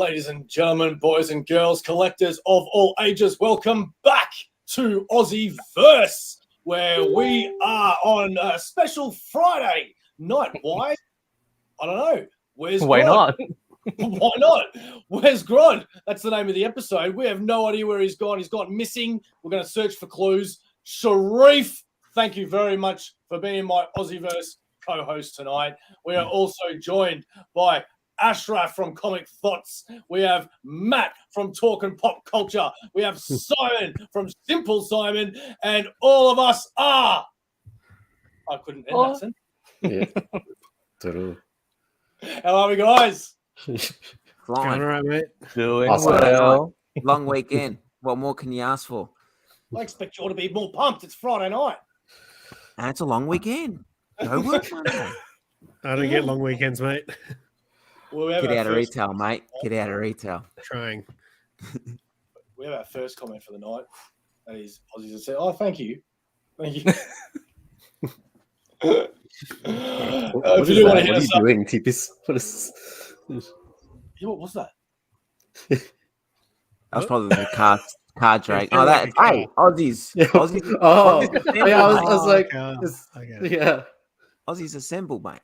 Ladies and gentlemen, boys and girls, collectors of all ages, welcome back to AussieVerse, where we are on a special Friday night. Why? I don't know. Why not? Why not? Where's Grodd? That's the name of the episode. We have no idea where he's gone. He's gone missing. We're going to search for clues. Sharif, thank you very much for being my AussieVerse co-host tonight. We are also joined by Ashraf from Thots. We have Matt from Talk and Pop Culture. We have Simon from Simple Simon. And all of us are... I couldn't end that sentence. Yeah. True. How are we, guys? Flying. All right, mate. Doing Awesome. well. Long weekend. What more can you ask for? I expect you all to be more pumped. It's Friday night. And it's a long weekend. No work Monday. I don't get long weekends, mate. Well, we have Get our out of first- retail, mate. Get out of retail. Trying. We have our first comment for the night. That is Aussies that said, "Oh, thank you, thank you." What If you do want to hit are you us up, doing, Tipis? What is this? yeah, what was that? That was probably the car drag. Yeah, Oh, that. like a car. Hey, Aussies. Yeah. Aussies. Oh, Aussies yeah, I was assemble, like, mate. it's- yeah. Aussies assemble, mate.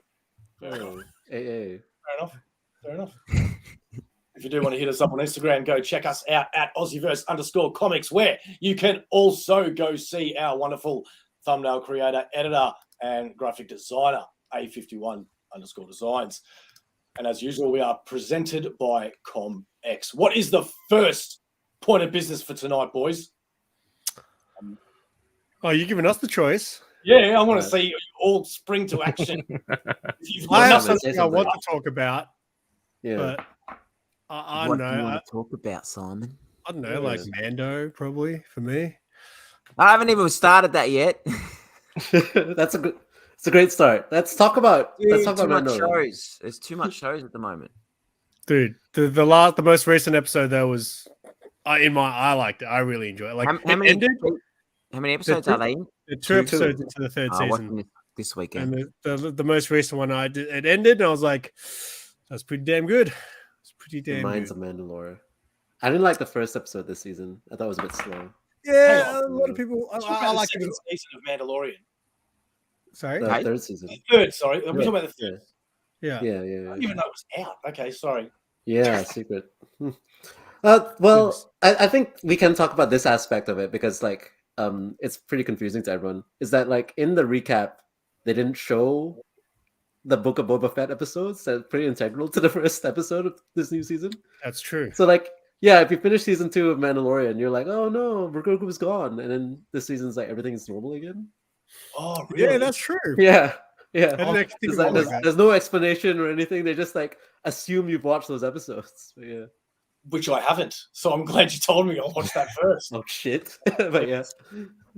Hey. Fair enough. If you do want to hit us up on Instagram, go check us out at AussieVerse_Comx, where you can also go see our wonderful thumbnail creator, editor, and graphic designer, A51_designs. And as usual, we are presented by Comx. What is the first point of business for tonight, boys? Oh, you're giving us the choice. Yeah, I want to see you all spring to action. If you've got I have nothing- something I want to talk about, Yeah. but I What don't do you know. want to talk about, Simon? I don't know, like Mando, probably for me. I haven't even started that yet. That's a good. It's a great start. Let's talk about. Let's talk too about much Mando. shows. There's too much shows at the moment. Dude, the most recent episode though was, I liked it. I really enjoyed it. Like How it many ended. How many episodes are they in? The two episodes into the third I'm season. watching this weekend. And the most recent one it ended, and I was like, that's pretty damn good. It's pretty damn Reminds good. of Mandalore. I didn't like the first episode this season. I thought it was a bit slow. Yeah, Hang a on. lot of people. Talk I about like the it. second season of Mandalorian. Sorry. The Hey? third season. Third, sorry. We're talking about the third. Yeah. Yeah. I didn't even know it was out. Okay, sorry. Yeah, secret. Well, I think we can talk about this aspect of it because, like, it's pretty confusing to everyone. Is that, like, in the recap, they didn't show the Book of Boba Fett episodes that are pretty integral to the first episode of this new season. That's true. So, like, yeah, if you finish season 2 of Mandalorian, you're like, oh no, Grogu's gone, and then this season's like everything is normal again. Oh, really? Yeah, that's true. Yeah. I didn't actually think There's, about like, it like that. there's no explanation or anything. They just like assume you've watched those episodes. But yeah. Which I haven't. So I'm glad you told me. I'll watch that first. Oh shit. But yeah.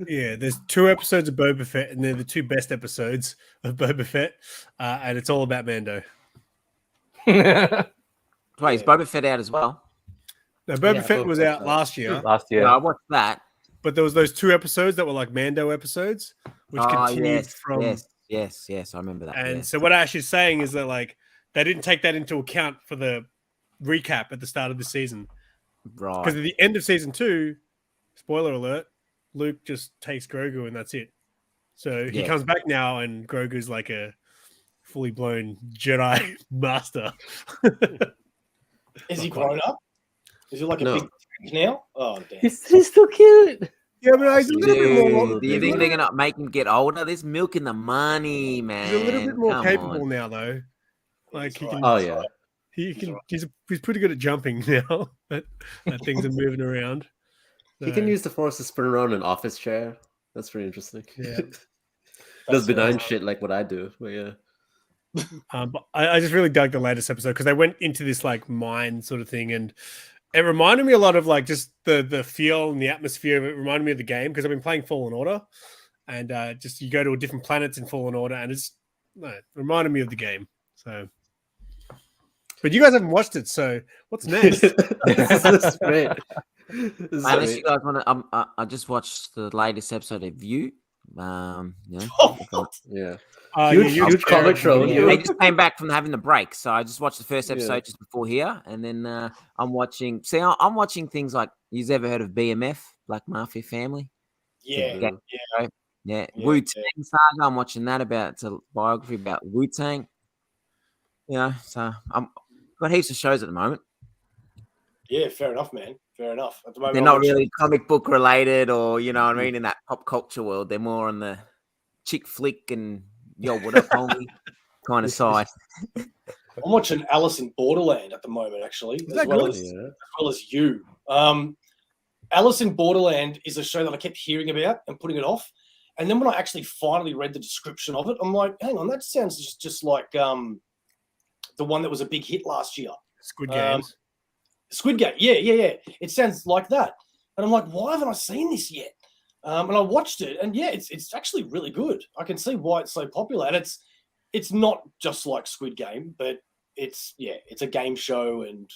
Yeah, there's 2 episodes of Boba Fett, and they're the 2 best episodes of Boba Fett, and it's all about Mando. Wait, is Boba Fett out as well? Now, Boba Yeah, Fett Boba was Fett's out out. last year, Last year. Yeah, I watched that. but there was those 2 episodes that were like Mando episodes, which continued from. Yes, I remember that. And yes. so what Ash is saying is that like they didn't take that into account for the recap at the start of the season, because Right. at the end of season 2, spoiler alert, Luke just takes Grogu and that's it. So he Yeah. comes back now, and Grogu's like a fully blown Jedi master. Is he grown up? Is he like a No. big tank now? Oh, damn. He's still cute. Yeah, but he's a little bit more. Dude, do you think they're gonna make him get older? There's milk in the money, man. He's a little bit more Come capable on. now, though. Like he can. Oh yeah. He can. He's pretty good at jumping now. that things are moving around. He can So, use the force to spin around an office chair. That's pretty interesting. Yeah. Does benign shit like what I do. But yeah. But I just really dug the latest episode because they went into this like mine sort of thing, and it reminded me a lot of like just the feel and the atmosphere of it. Reminded me of the game because I've been playing Fallen Order, and just you go to different planets in Fallen Order, and it reminded me of the game. So, but you guys haven't watched it, so what's next? This is great. This is Unless great. you guys want to, I just watched the latest episode of You. Yeah. Huge Huge comic show. Yeah, Yeah. they just came back from having the break, so I just watched the first episode just before here, and then I'm watching. See, I'm watching things like you've ever heard of BMF, Black Mafia Family? Yeah. Yeah. Wu Tang Saga. I'm watching that it's a biography about Wu Tang. So I'm got heaps of shows at the moment. Yeah, fair enough, man. Fair enough. At the moment, They're not really comic book related, or you know what I mean, in that pop culture world. They're more on the chick flick and yo, what up, homie kind of side. I'm watching Alice in Borderland at the moment, actually, that good? as well as you. Alice in Borderland is a show that I kept hearing about and putting it off. And then when I actually finally read the description of it, I'm like, hang on, that sounds just like the one that was a big hit last year. Squid Games. Squid Game. Yeah. It sounds like that. And I'm like, why haven't I seen this yet? And I watched it, and it's actually really good. I can see why it's so popular. And it's not just like Squid Game, but it's a game show and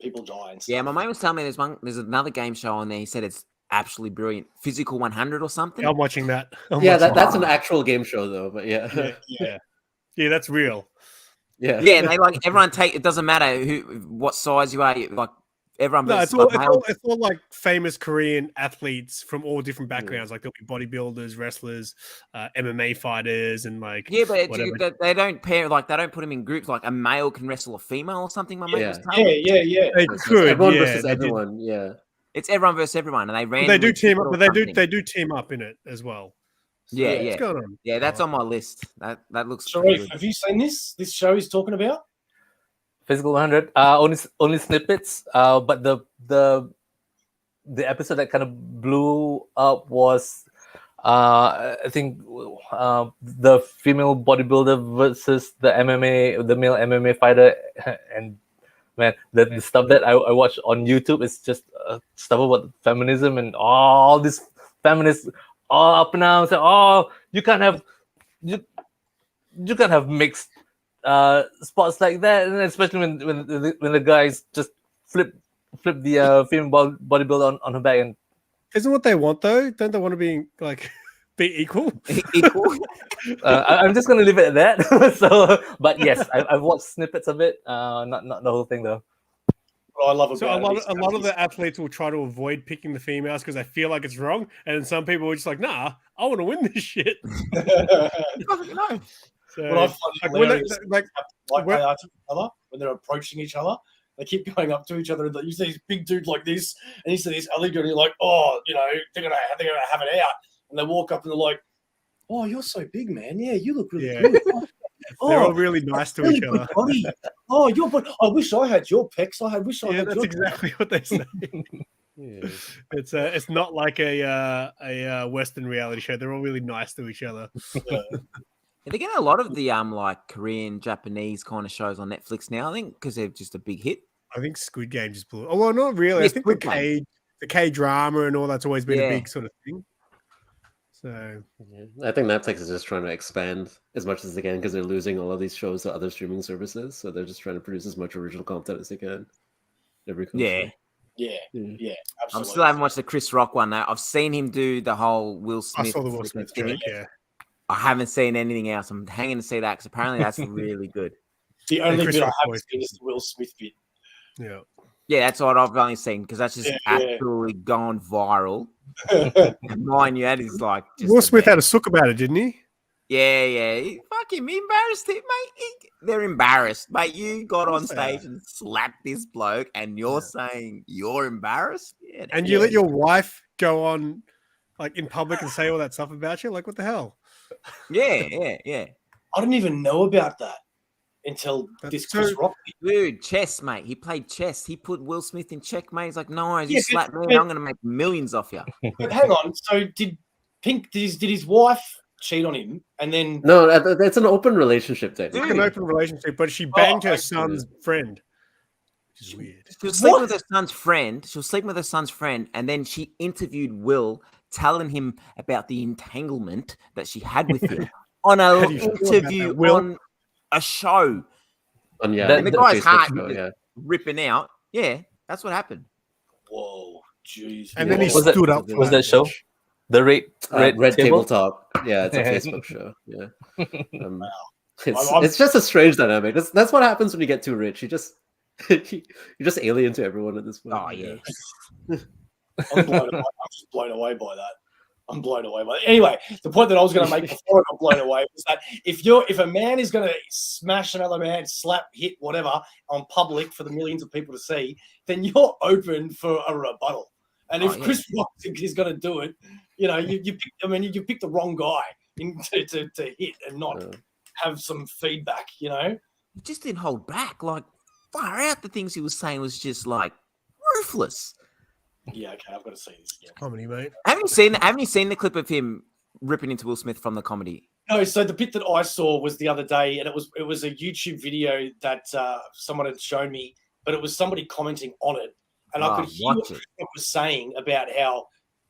people die and stuff. Yeah, my mate was telling me there's another game show on there. He said it's absolutely brilliant. Physical 100 or something. I'm watching that. That's an actual game show though, but yeah, that's real. Yeah, and they like everyone it doesn't matter what size you are, like everyone. No, it's all like famous Korean athletes from all different backgrounds. Like there'll be bodybuilders, wrestlers, MMA fighters, and like but they don't pair they don't put them in groups. Like a male can wrestle a female or something. My mate was telling me. Yeah. They could, everyone versus everyone. Yeah, it's everyone versus everyone, and they do team up, but they do team up in it as well. So, yeah. What's going on? Yeah, that's on my list. That looks. Sharif, have you seen this? This show he's talking about? Physical 100. Only snippets. But the episode that kind of blew up was I think the female bodybuilder versus the male MMA fighter, and man, the stuff that I watch on YouTube is just stuff about feminism and all this feminists all up now and say, oh, you can't have mixed spots like that, and especially when the guys just flip the female bodybuilder on her back. And isn't what they want though? Don't they want to be like be equal? I'm just gonna leave it at that. So, but yes, I've watched snippets of it. Not the whole thing though. What I love about a lot of the athletes will try to avoid picking the females because they feel like it's wrong, and some people are just like, nah, I want to win this shit. So, what I find hilarious, they are to each other when they're approaching each other. They keep going up to each other, and you see this big dude like this, and you see this other dude, and you're like, oh, they're gonna have it out, and they walk up and they're like, oh, you're so big, man. Yeah, you look really good. They're all really nice to each other. Body. Oh, your body. I wish I had your pecs. I wish I had. That's exactly what they say. It's not like a Western reality show. They're all really nice to each other. They're getting a lot of the like Korean, Japanese kind of shows on Netflix now. I think because they're just a big hit. I think Squid Game just blew. Oh well, not really. I think the K drama and all that's always been a big sort of thing. So I think Netflix is just trying to expand as much as they can because they're losing all of these shows to other streaming services. So they're just trying to produce as much original content as they can. Yeah, absolutely. I still haven't watched the Chris Rock one though. I've seen him do the whole Will Smith. I saw the Will Smith joke, I haven't seen anything else. I'm hanging to see that because apparently that's really good. The only bit I haven't seen is the Will Smith bit. Yeah, that's what I've only seen because that's just absolutely gone viral. Mind you, that is like Will Smith had a sook about it, didn't he? Yeah. Fucking embarrassed it, mate. They're embarrassed, mate. You got on stage and slapped this bloke, and you're saying you're embarrassed. Yeah, and you let your wife go on, like in public, and say all that stuff about you. Like, what the hell? Yeah. I didn't even know about that until this Chris Rock. Dude, chess, mate. He played chess. He put Will Smith in check, mate. He's like, no, you slapped me. I'm going to make millions off you. But hang on. So did his wife cheat on him? And then no, that's an open relationship. It's an open relationship, but she banged her son's friend. Which is weird. She'll sleep with her son's friend. And then she interviewed Will, telling him about the entanglement that she had with him on an interview on a show. And the guy's heart ripping out. Yeah, that's what happened. Whoa, jeez. And then he stood up. Was that show? The Red Table? Table Talk. Yeah, it's a Facebook show. Yeah, I'm- it's just a strange dynamic. That's what happens when you get too rich. You just you're just alien to everyone at this point. Oh yeah. I'm just blown away by that. I'm blown away by it. Anyway, the point that I was going to make before I got blown away was that if a man is going to smash another man, slap, hit, whatever, on public for the millions of people to see, then you're open for a rebuttal. And if Chris Rock is going to do it, you know, you picked the wrong guy to hit and not have some feedback. You know, He just didn't hold back. Like far out, the things he was saying was just like ruthless. Yeah, okay, I've got to see this again. Comedy, mate. Haven't you seen the clip of him ripping into Will Smith from the comedy? No, so the bit that I saw was the other day, and it was a YouTube video that someone had shown me, but it was somebody commenting on it, and I could hear what he was saying about how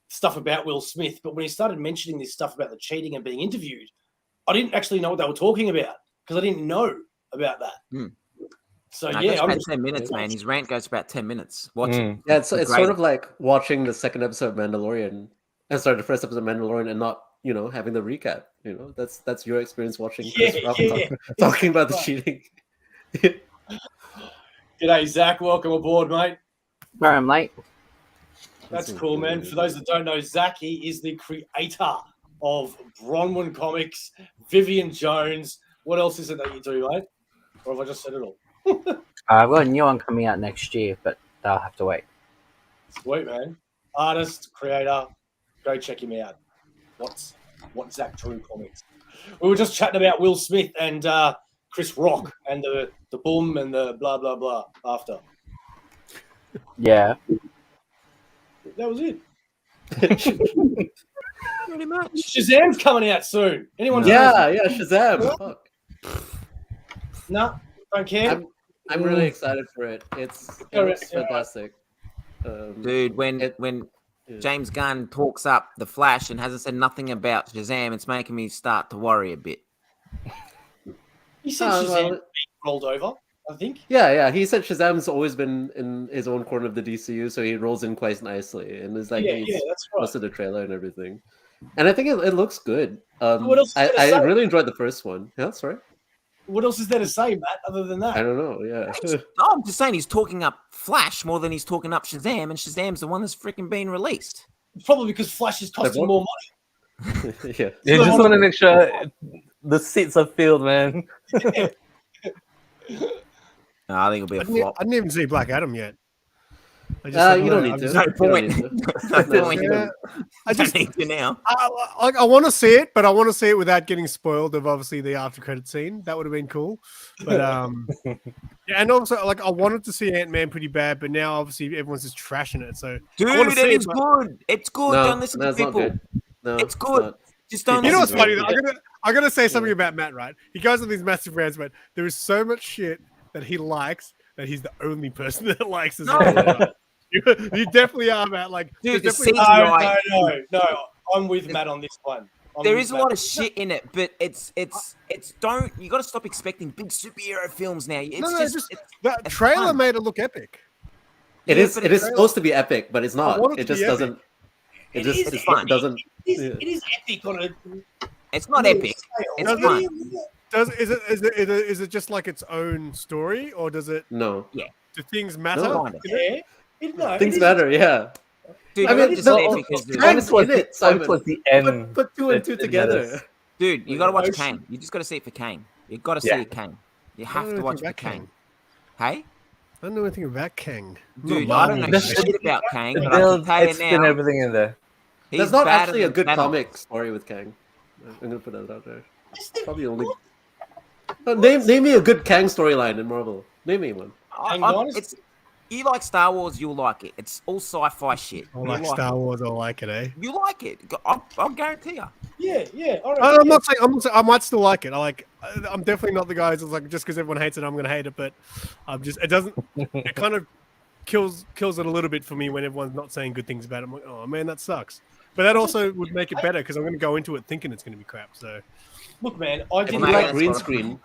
stuff about Will Smith. But when he started mentioning this stuff about the cheating and being interviewed, I didn't actually know what they were talking about because I didn't know about that. So No, yeah, I'm about 10 minutes, man. His rant goes about 10 minutes. Watch it. Yeah, it's sort of like watching the second episode of Mandalorian. The first episode of Mandalorian, and not having the recap. You know, that's your experience watching Chris Rock talking about the cheating. G'day, Zach. Welcome aboard, mate. Sorry, I'm late. That's cool, man. For those that don't know, Zach, he is the creator of Bronwyn Comics, Vivian Jones. What else is it that you do, mate? Or have I just said it all? I've got a new one coming out next year, but they'll have to wait. Sweet, man. Artist, creator, go check him out. What's Zach Drew Comics? We were just chatting about Will Smith and Chris Rock and the boom and the blah blah blah after. Yeah. That was it. Pretty much. Shazam's coming out soon. Anyone? Yeah, Shazam. Fuck. No, don't care. I'm really excited for it. It looks fantastic. Dude, when James Gunn talks up the Flash and hasn't said nothing about Shazam, it's making me start to worry a bit. He said Shazam being rolled over, I think. Yeah. He said Shazam's always been in his own corner of the DCU, so he rolls in quite nicely, and it's like he's that's right. posted the trailer and everything. And I think it looks good. What else I really enjoyed the first one. Yeah, sorry. What else is there to say, Matt, other than that? I don't know. Yeah. I'm just saying he's talking up Flash more than he's talking up Shazam, and Shazam's the one that's freaking being released. Probably because Flash is costing more money. Yeah. You just want to make sure the seats are filled, man. No, I think it'll be a flop. I didn't even see Black Adam yet. You don't need to. No point. I just need to now. I want to see it, but I want to see it without getting spoiled of obviously the after credit scene. That would have been cool. But yeah, and also like I wanted to see Ant-Man pretty bad, but now obviously everyone's just trashing it. So dude, it's good. It's good. Don't listen to people. No, it's good. Just don't. You know what's listen funny? I'm gonna say something about Matt. Right? He goes on these massive rants, but there is so much shit that he likes that he's the only person that likes this. You definitely are, Matt. Like, dude, no. I'm with Matt on this one. There is a lot of shit in it, but it's don't. You got to stop expecting big superhero films now. It's that trailer made it look epic. It is supposed to be epic, but it's not. It just doesn't. It doesn't. It is epic on a. It's not epic. It's fun. Is it just like its own story, or does it? No. Yeah. Do things matter? No. Things matter. Yeah. Dude, I mean, just because was the end. Put two and two together. Dude, you got to watch Kang. You just got to see it for Kang. You got to see Kang. You have to watch it for Kang. Hey? I don't know anything about Kang. Dude, I don't know shit about Kang, but I can tell you now. Everything in there. There's not actually a good comic story with Kang. I'm gonna put that out there. Probably only. Name me a good Kang storyline in Marvel. Name me one. You like Star Wars, you'll like it. It's all sci-fi shit. I like Star Wars. I like it, eh? You like it. I'll guarantee you. Yeah. All right. I'm not saying I might still like it. I'm definitely not the guy who's like just because everyone hates it, I'm gonna hate it. But it doesn't. It kind of kills it a little bit for me when everyone's not saying good things about it. I'm like, oh man, that sucks. But that also would make it better because I'm gonna go into it thinking it's gonna be crap. So look, man, if you like green screen,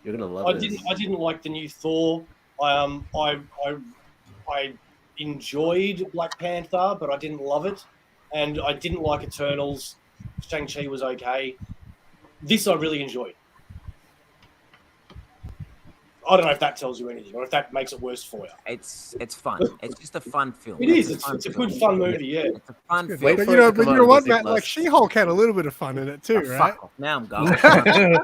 you're gonna love it. I didn't like the new Thor. I enjoyed Black Panther, but I didn't love it. and I didn't like Eternals. Shang-Chi was okay. This I really enjoyed. I don't know if that tells you anything or if that makes it worse for you. It's fun. It's just a fun film. It is. It's a good, fun movie, yeah. It's a fun film. Wait But for you it know, to come but out you know on what, Disney Matt? Like Plus. She-Hulk had a little bit of fun in it too, Oh, right? fuck off. Now I'm going.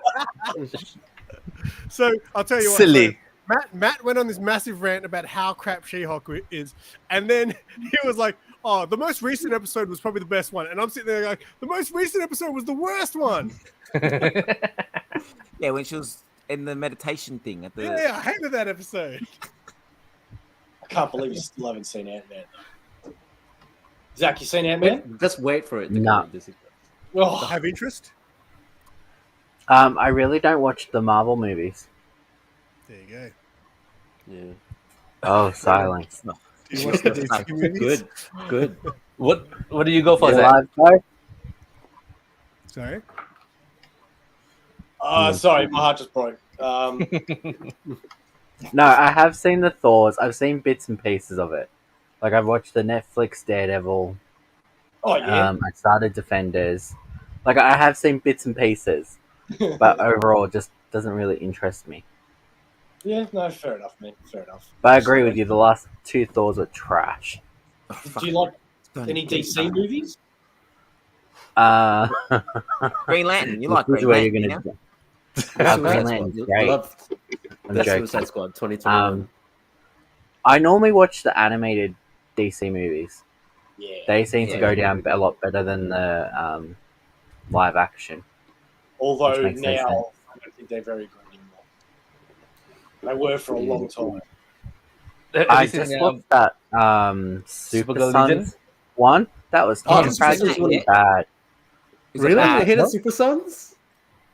So I'll tell you what. Silly. So Matt went on this massive rant about how crap She-Hulk is, and then he was like, "Oh, the most recent episode was probably the best one," and I'm sitting there like, "The most recent episode was the worst one." Yeah, when she was in the meditation thing at the. Yeah, I hated that episode. I can't believe you still haven't seen Ant-Man. Zach, you seen Ant-Man? Just wait for it to come No. on Disney Plus. Oh, Have interest? I really don't watch the Marvel movies. There you go. Yeah. Oh, silence. Do you watch the DC movies? Good. What do you go for, Yeah, Zach? live though? Sorry. sorry, my heart just broke. No, I have seen the Thors. I've seen bits and pieces of it. Like I've watched the Netflix Daredevil. Oh yeah. I started Defenders. Like I have seen bits and pieces, but overall, it just doesn't really interest me. Yeah, no, fair enough, man. Fair enough. But I agree with you. The last two Thors were trash. Do you like any DC movies? Green Lantern. You like This is Green where Lantern? you're You gonna know? Green Suicide Lantern's Squad. great. Love I'm the joking. Suicide Squad 2021. I normally watch the animated DC movies. Yeah. They seem to Yeah. go down a lot better than the live action. Although Which makes no now sense. I don't think they're very good anymore. They were for a long time. Have I you seen, just watched that Super Supergirl Sons Legion? one. That was Oh, tragically yeah. bad. Is it Really? bad? You hated Super Sons?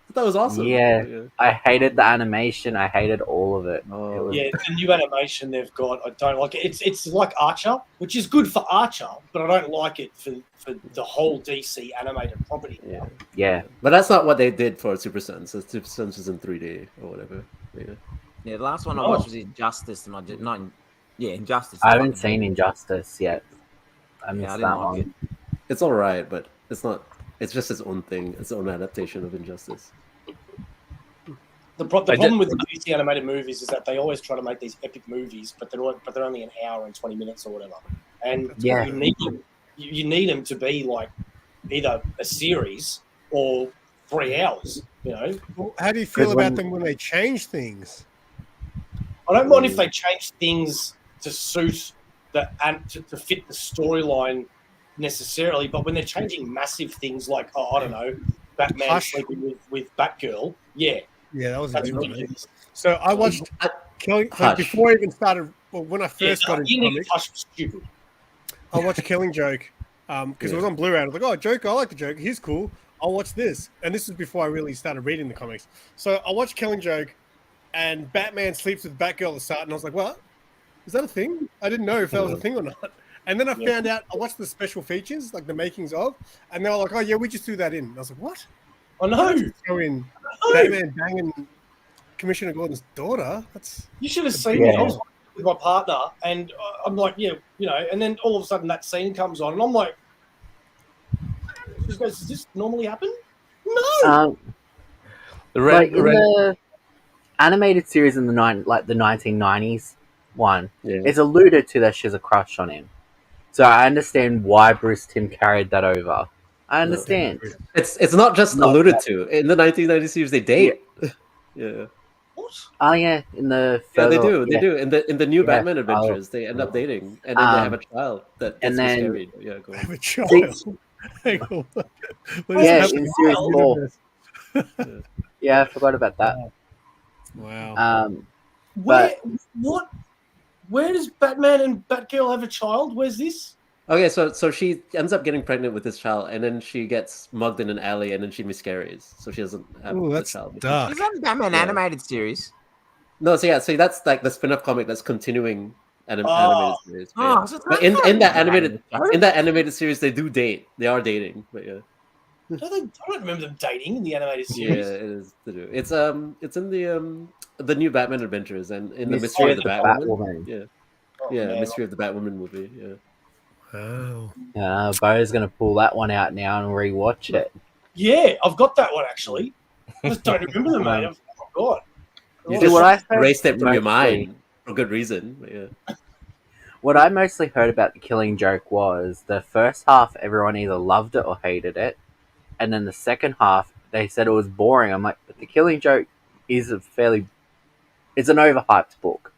I thought it was awesome. Yeah. I hated the animation. I hated all of it. Oh. It was- Yeah, the new animation they've got, I don't like it. It's like Archer, which is good for Archer, but I don't like it for the whole DC animated property. Yeah. Yeah. But that's not what they did for Super Sons. So Super Sons was in 3D or whatever. Yeah. Yeah, the last one I Oh. watched was Injustice, and I did not. Yeah, Injustice. I haven't seen Injustice yet. I missed I that didn't like one. it. It's all right, but it's not. It's just its own thing. Its own adaptation of Injustice. The problem with the DC animated movies is that they always try to make these epic movies, but they're only an hour and 20 minutes or whatever. And Yeah. you need them to be like either a series or 3 hours. You know, Well, how do you feel Good about one. them when they change things? I don't mind if they change things to suit and to fit the storyline necessarily, but when they're changing massive things like I don't know, Batman Hush. sleeping with Batgirl, yeah, Yeah, that was a that's good one. ridiculous. So I watched Killing. So Hush. before I even started, well, when I Yeah, first got into you need comics, to touch stupid. I watched Killing Joke because it was on Blu-ray. I was like, "Oh, Joker! I like the Joker. He's cool. I'll watch this." And this is before I really started reading the comics. So I watched Killing Joke, and Batman sleeps with Batgirl at the start, and I was like, "What? Is that a thing? I didn't know if that was a thing or not." And then I found out. I watched the special features, like the makings of, and they were like, "Oh yeah, we just threw that in." And I was like, "What? I know. Throw in I know. Batman banging Commissioner Gordon's daughter? That's You should have seen Yeah. it. I was with my partner, and I'm like, yeah, you know, and then all of a sudden that scene comes on, and I'm like, she just goes, "Does this normally happen?" No. Like in the animated series in the 1990s one, Yeah. it's alluded to that she has a crush on him. So I understand why Bruce Timm carried that over. I understand. It's not just Not alluded to in the 1990 series. They date. Yeah. What? Oh yeah, in the Yeah, they further- do. They do. In the new Yeah. Batman adventures, they end up dating, and then they have a child that gets and then- miscarried. Yeah, go I on. have a child. See- Hang on. What is Yeah, happening? in series 4. Yeah, I forgot about that. Wow. Where does Batman and Batgirl have a child? Where's this? Okay, so she ends up getting pregnant with this child, and then she gets mugged in an alley, and then she miscarries, so she doesn't have Ooh, the that's child. dark. Is that a Batman Yeah. animated series? No, so that's like the spin-off comic that's continuing an Oh. animated series. Oh, Yeah. so it's But not in that animated. animated series, they do date. They are dating, but yeah. I don't remember them dating in the animated Yeah, series. it is to do. It's in the new Batman Adventures and in the Mystery Mystery of the Batwoman. Batwoman. Yeah, Oh, yeah, man. Mystery of the Batwoman movie. Yeah, Wow. Bo's gonna pull that one out now and rewatch it. Yeah, I've got that one actually. I just don't remember the name. I forgot. You See, what I just heard erased it from your mostly- mind for good reason. But yeah. What I mostly heard about The Killing Joke was the first half, everyone either loved it or hated it, and then the second half, they said it was boring. I'm like, but The Killing Joke is it's an overhyped book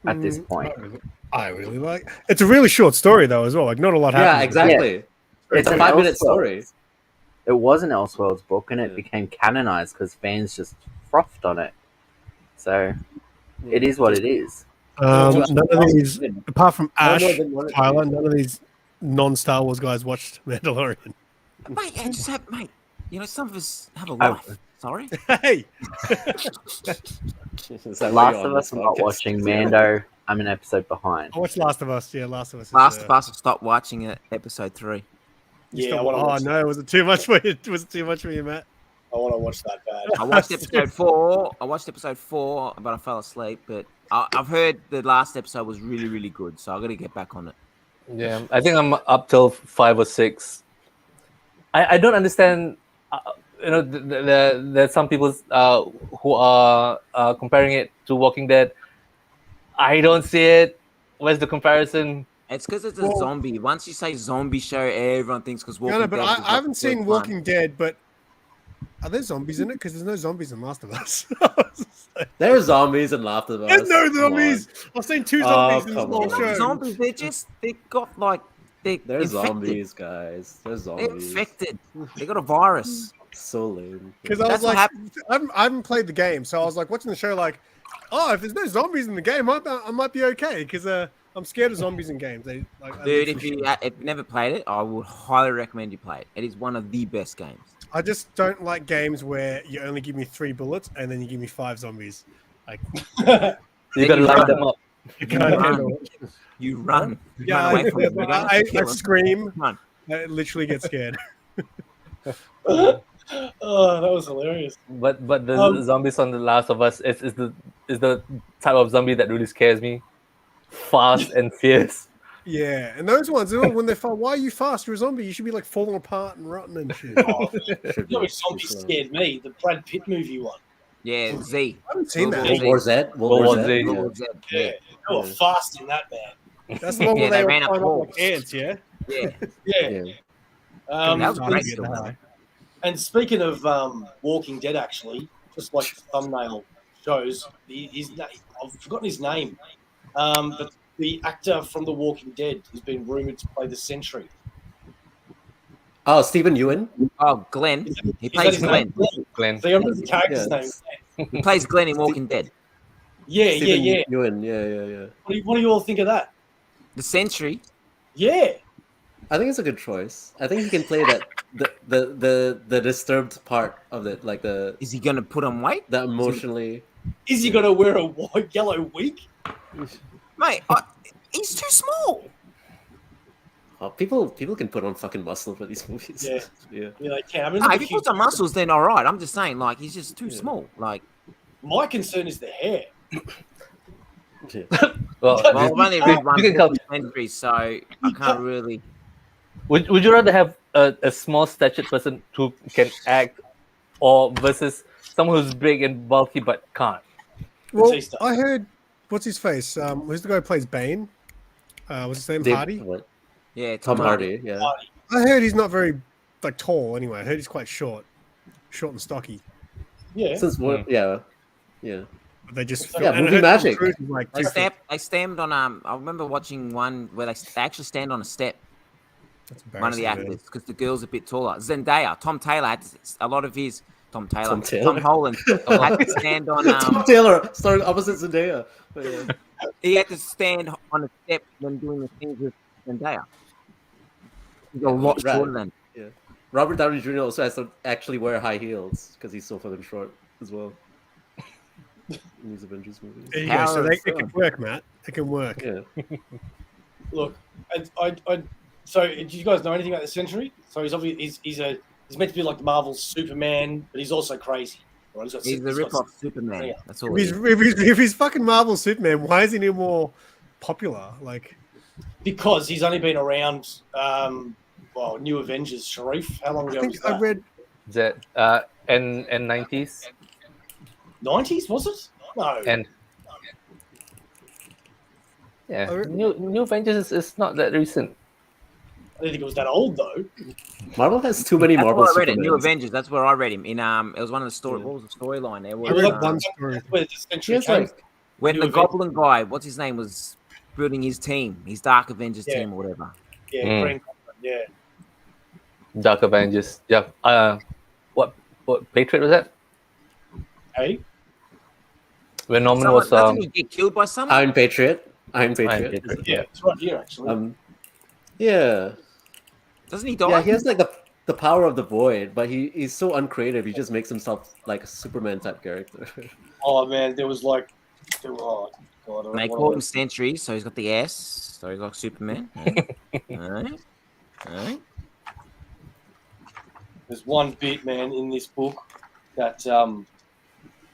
at this point. I really like. It's a really short story though, as well. Like not a lot happens. Yeah, exactly. It's a an 5-minute Elseworlds. story. It was an Elseworlds book, and it Yeah. became canonized because fans just frothed on it. So it is what it is. None of these, apart from No more Ash, than one of Tyler, these. none of these non-Star Wars guys watched Mandalorian. Mate, I just have, mate. You know, some of us have a I- life. Sorry. Hey, Is that why Last you're of on Us, this I'm not podcast? watching. Mando, I'm an episode behind. I watched Last of Us. Yeah, Last of Us. Last of Us stopped watching it, episode 3. Yeah, I want to Oh watch. no, was it too much for you? Was it too much for you, Matt? I want to watch that bad. I watched episode 4. But I fell asleep. But I've heard the last episode was really, really good. So I got to get back on it. Yeah, I think I'm up till 5 or 6. I don't understand. There's some people who are comparing it to Walking Dead. I don't see it. Where's the comparison? It's because it's a zombie. Once you say zombie show, everyone thinks because Walking No, but Dead. I is like haven't the seen first Walking one. Dead. But are there zombies in it? Because there's no zombies in Last of Us. There's zombies and Last of Us. There's no Come zombies. on. I've seen 2 Oh, zombies in this come whole on. They're show. not zombies. They got like they're There's infected. zombies, guys. There's They're zombies. infected. They got a virus. So lame. Because I was That's what like, I haven't played the game, so I was like watching the show, like, oh, if there's no zombies in the game, I might be okay. Because I'm scared of zombies in games. They, like, I Dude, literally if you've never played it, I would highly recommend you play it. It is one of the best games. I just don't like games where you only give me 3 bullets and then you give me 5 zombies. Like, You gotta you line run. them up. you can't run. handle it. You run. You Yeah, run away from them. You don't have to I kill them. scream. Run. I literally get scared. Oh, that was hilarious. But the zombies on The Last of Us is the type of zombie that really scares me. Fast and fierce. Yeah, and those ones, when they fall, why are you fast? You're a zombie. You should be like falling apart and rotting and shit. I Oh, Should you know be. which zombie scared me? The Brad Pitt movie one. Yeah, Z. haven't seen that. World War Z. World War Z. Yeah. World Z. Yeah, Yeah. they were fast in that, man. That's the one Yeah, where they they ran all up climb up walls. like ants, yeah? Yeah. Yeah. Yeah. That was I great. get that. And speaking of Walking Dead, actually, just like the thumbnail shows, I've forgotten his name, but the actor from The Walking Dead has been rumored to play the Sentry. Oh, Stephen Ewan. Oh, Glenn. He Is that plays his Glenn. name? Glenn. So I remember the character's Yeah. name. He plays Glenn in Walking Dead. Yeah. Stephen Ewan. Yeah. What do you all think of that? The Sentry. Yeah. I think it's a good choice. I think he can play that the disturbed part of it, like the Is he going to put on weight? emotionally. Is he going to wear a white, yellow wig? Mate, he's too small. Oh, people can put on fucking muscle for these movies. Yeah. yeah. Yeah, they can. I mean, No, look if at he puts Hugh on muscles, then all right. I'm just saying, like, he's just too Yeah. small. Like, My concern is the hair. Yeah. Well, well, I've only read one you can book in Sentry, so I can't really. would you rather have a small statured person who can act, or versus someone who's big and bulky but can't? Well, Batista. I heard, what's his face? Who's the guy who plays Bane? What's his name? Dave- Hardy? What? Yeah, Tom Hardy. Yeah. I heard he's not very, like, tall anyway. I heard he's quite short and stocky. Yeah. Since what? Yeah. But they just... Yeah, and I movie heard Tom magic. Cruise is, like, They 2 feet. stand on. I remember watching one where they actually stand on a step. That's One of the embarrassing, man. actors, because the girl's a bit taller. Zendaya, Tom Taylor had a lot of his. Tom Tom Holland had to stand on. Tom Taylor starring opposite Zendaya. But, yeah. He had to stand on a step when doing the things with Zendaya. He's a lot Right. shorter than. Robert Downey Jr. also has to actually wear high heels because he's so fucking short as well. In these Avengers movies. There you go. Power So of it film. can work, Matt. It can work. Yeah. Look, so do you guys know anything about the Sentry? So he's obviously he's meant to be like the Marvel Superman, but he's also crazy. Right? He's the rip-off Superman. Yeah. That's all. If he's fucking Marvel Superman, why isn't he more popular? Like, because he's only been around. New Avengers, Sharif. How long I ago think was I that? read. That and 90s 90s, was it? No. and New Avengers is not that recent. I didn't think it was that old though. Marvel has too many That's Marvel where I read it. New Supermans. Avengers. That's where I read him. In it was one of the story. What was the storyline there? I Was, read one story. That's where the He century has came. like when New the Avengers. Goblin guy, what's his name, was building his team, his Dark Avengers Yeah. team or whatever. Yeah, Green Goblin, yeah. Dark Avengers. Yeah. What Patriot was that? Hey, When Norman Someone, was doesn't he get killed by someone? Iron Patriot. Iron Patriot. yeah, it's right here actually. Yeah. Doesn't he die? Yeah, he has like the power of the void, but he's so uncreative. He just makes himself like a Superman type character. Oh man, there was like, oh god, And they call him Sentry, so he's got the S, so he's like Superman. Alright. There's one bit, man, in this book that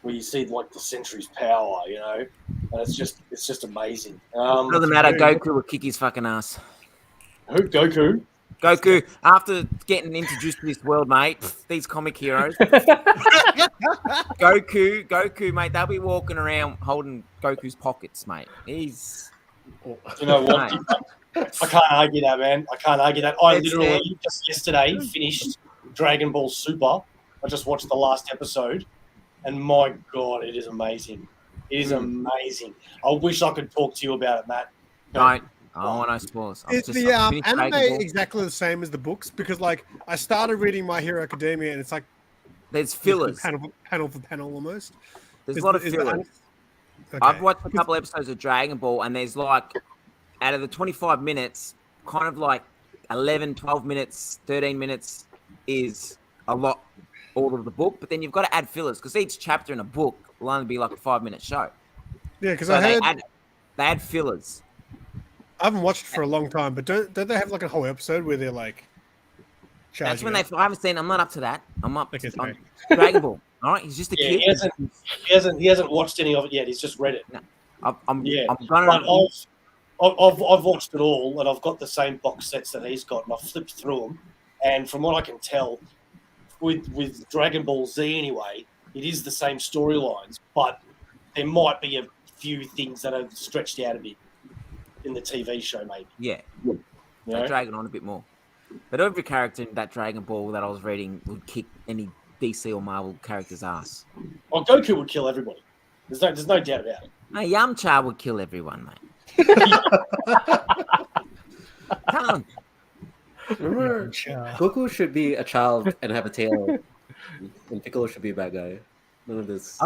where you see like the Sentry's power, you know, and it's just amazing. Doesn't matter. Goku will kick his fucking ass. Who? Goku? Goku, after getting introduced to this world, mate, these comic heroes. Goku, mate, they'll be walking around holding Goku's pockets, mate. He's. You know what? Mate. I can't argue that, man. I can't argue that. I It's literally just yesterday finished Dragon Ball Super. I just watched the last episode, and my god, it is amazing. It is amazing. I wish I could talk to you about it, Matt. Don't. I don't want no spoilers. Is the anime exactly the same as the books? Because like I started reading My Hero Academia, and it's like There's fillers. panel for panel almost. There's a lot of fillers. Okay. I've watched a couple episodes of Dragon Ball, and there's like, out of the 25 minutes, kind of like 11, 12 minutes, 13 minutes is a lot, all of the book. But then you've got to add fillers because each chapter in a book will only be like a 5-minute show. Yeah, because So I heard they add fillers. I haven't watched it for a long time, but don't they have like a whole episode where they're like? That's when charging I haven't seen. I'm not up to that. I'm up Okay, on sorry. Dragon Ball. All right, he's just a Yeah, kid. he hasn't watched any of it yet. He's just read it. I'm But gonna. I've watched it all, and I've got the same box sets that he's got, and I've flipped through them. And from what I can tell, with Dragon Ball Z anyway, it is the same storylines, but there might be a few things that are stretched out a bit in the TV show, maybe. Yeah, You know? they drag it on a bit more. But every character in that Dragon Ball that I was reading would kick any DC or Marvel character's ass. Oh, Goku would kill everybody. There's no doubt about it. No, Yamcha would kill everyone, mate. Come on. Remember, Goku should be a child and have a tail, and Piccolo should be a bad guy. None of this.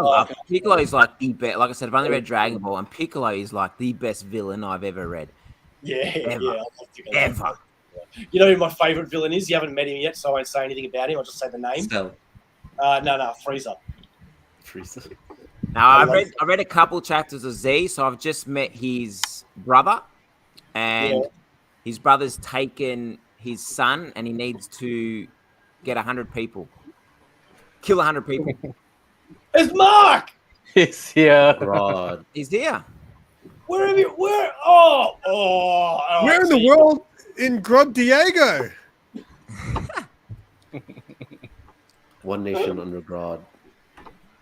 Piccolo is like the best. Like I said, I've only read Dragon Ball, and Piccolo is like the best villain I've ever read. Yeah, Ever. yeah. I love Piccolo. Ever. You know who my favourite villain is? You haven't met him yet, so I won't say anything about him. I'll just say the name. Cell. No, Frieza. Frieza. Now I read a couple chapters of Z, so I've just met his brother, and his brother's taken his son, and he needs to get 100 people, kill 100 people. It's Mark! He's here. Grodd. He's here. Where have you? Where? Oh, Where in the world in Grodd-iego? One nation under Grodd.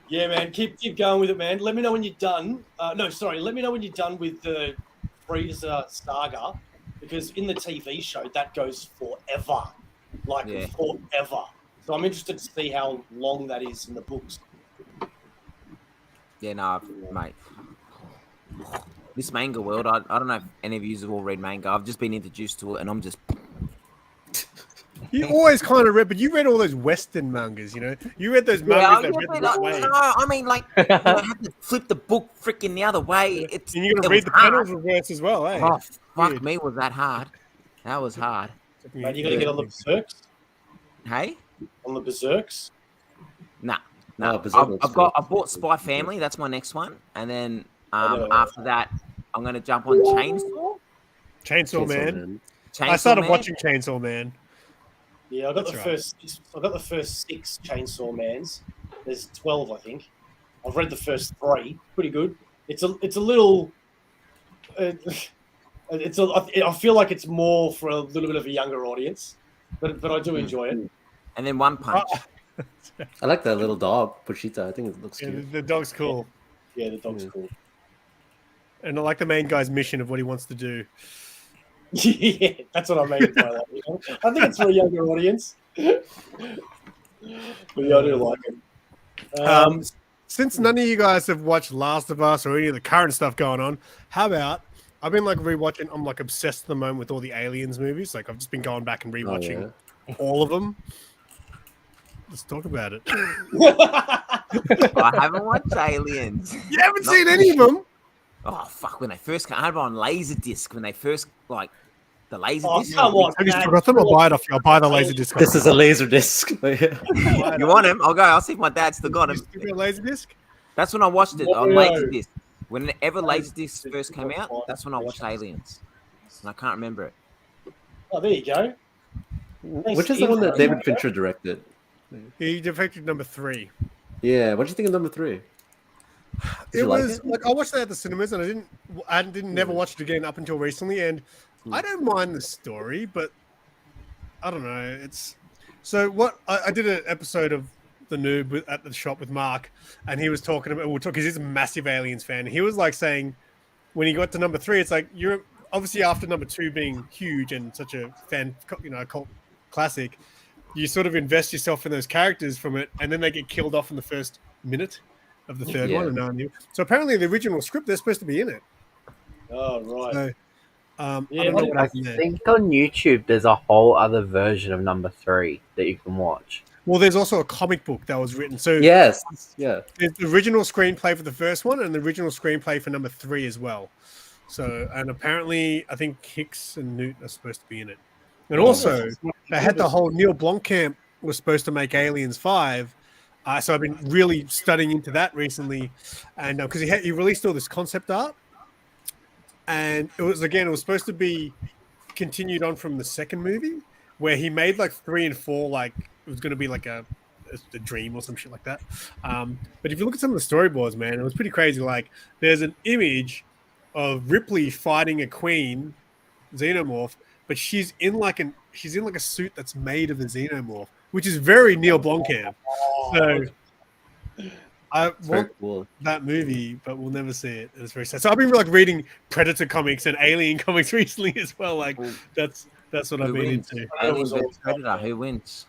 Yeah, man. Keep going with it, man. Let me know when you're done. Let me know when you're done with the Frieza saga, because in the TV show that goes forever, forever. So I'm interested to see how long that is in the books. Yeah, no, mate. This manga world, I don't know if any of you have all read manga. I've just been introduced to it, and I'm just. You always kind of read, but you read all those Western mangas, you know? You read those mangas that read this way. No, I mean, like, you know, I had to flip the book freaking the other way. And you're going to read the panels reverse as well, eh? Oh, fuck me, was that hard? That was hard. Man, you got to get on the Berserks. Hey? On the Berserks. Nah. Oh, Berserk I bought Spy Family. That's my next one, and then after that, I'm going to jump on Chainsaw Man. Chainsaw I started Man. watching Chainsaw Man. Yeah, I got That's the right. first. I got the first 6 Chainsaw Mans. There's 12, I think. I've read the first 3. Pretty good. It's a little. I feel like it's more for a little bit of a younger audience, but I do enjoy it. And then One Punch. I like that little dog, Pushita. I think it looks Yeah, cute. the dog's cool. Yeah, the dog's Yeah. cool. And I like the main guy's mission of what he wants to do. Yeah, that's what I mean by that. You know? I think it's for a younger audience. But yeah, I do like it. Since none of you guys have watched Last of Us or any of the current stuff going on, how about I've been like rewatching. I'm like obsessed at the moment with all the Aliens movies. Like I've just been going back and rewatching all of them. Let's talk about it. I haven't watched Aliens. You haven't seen any of them? Oh fuck! When they first came, I had it on Laserdisc. When they first the Laserdisc. Oh, come on, Have you man. still got them? I'll buy it off you. I'll buy the Laserdisc. This is a laser disc. You want him? I'll go. I'll see if my dad still got him. You still got a Laserdisc? That's when I watched it on Mario. Laserdisc. Whenever Laserdisc first came out, that's when I watched Aliens, and I can't remember it. Oh, there you go. Which is the one that David Fincher directed? He directed number 3. Yeah. What do you think of number 3? Did It you like was it? like I watched that at the cinemas, and I didn't never watch it again up until recently. And I don't mind the story, but I don't know. It's so what I did an episode of the Noob at the shop with Mark, and he was talking about because he's a massive Aliens fan. He was like saying when he got to number 3, it's like you're obviously after number 2 being huge and such a cult classic, you sort of invest yourself in those characters from it, and then they get killed off in the first minute of the third one, and no one knew. So apparently, the original script they're supposed to be in it. Oh, right. So, I Yeah, don't know what I happened there. think on YouTube there's a whole other version of number 3 that you can watch. Well, there's also a comic book that was written. So Yes. Yeah. there's the original screenplay for the first one and the original screenplay for number 3 as well. So, and apparently, I think Hicks and Newt are supposed to be in it. And also, they had the whole Neil Blomkamp was supposed to make Aliens 5. So I've been really studying into that recently, and because he released all this concept art, and it was supposed to be continued on from the second movie, where he made like 3 and 4 like it was going to be like a dream or some shit like that. But if you look at some of the storyboards, man, it was pretty crazy. Like there's an image of Ripley fighting a queen xenomorph, but she's in like a suit that's made of the xenomorph, which is very Neil Blomkamp. So I Very want cool. that movie, but we'll never see it. And it's very sad. So I've been like reading Predator comics and Alien comics recently as well. Like that's what I've Who been wins? into. Aliens versus Predator. Who wins?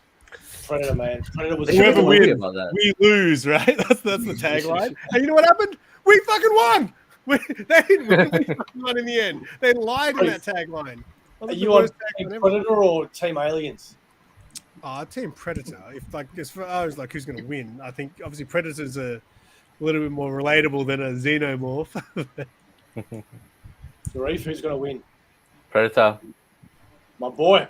Predator, man. Predator was They should Whoever make a movie wins, about that. we lose, right? That's the tagline. And you know what happened? We fucking won. We fucking won in the end. They lied in that tagline. Are you on Team Predator or Team Aliens? Team Predator. If like as far as like who's going to win, I think obviously Predator's a little bit more relatable than a xenomorph. Sharif, who's going to win? Predator. My boy.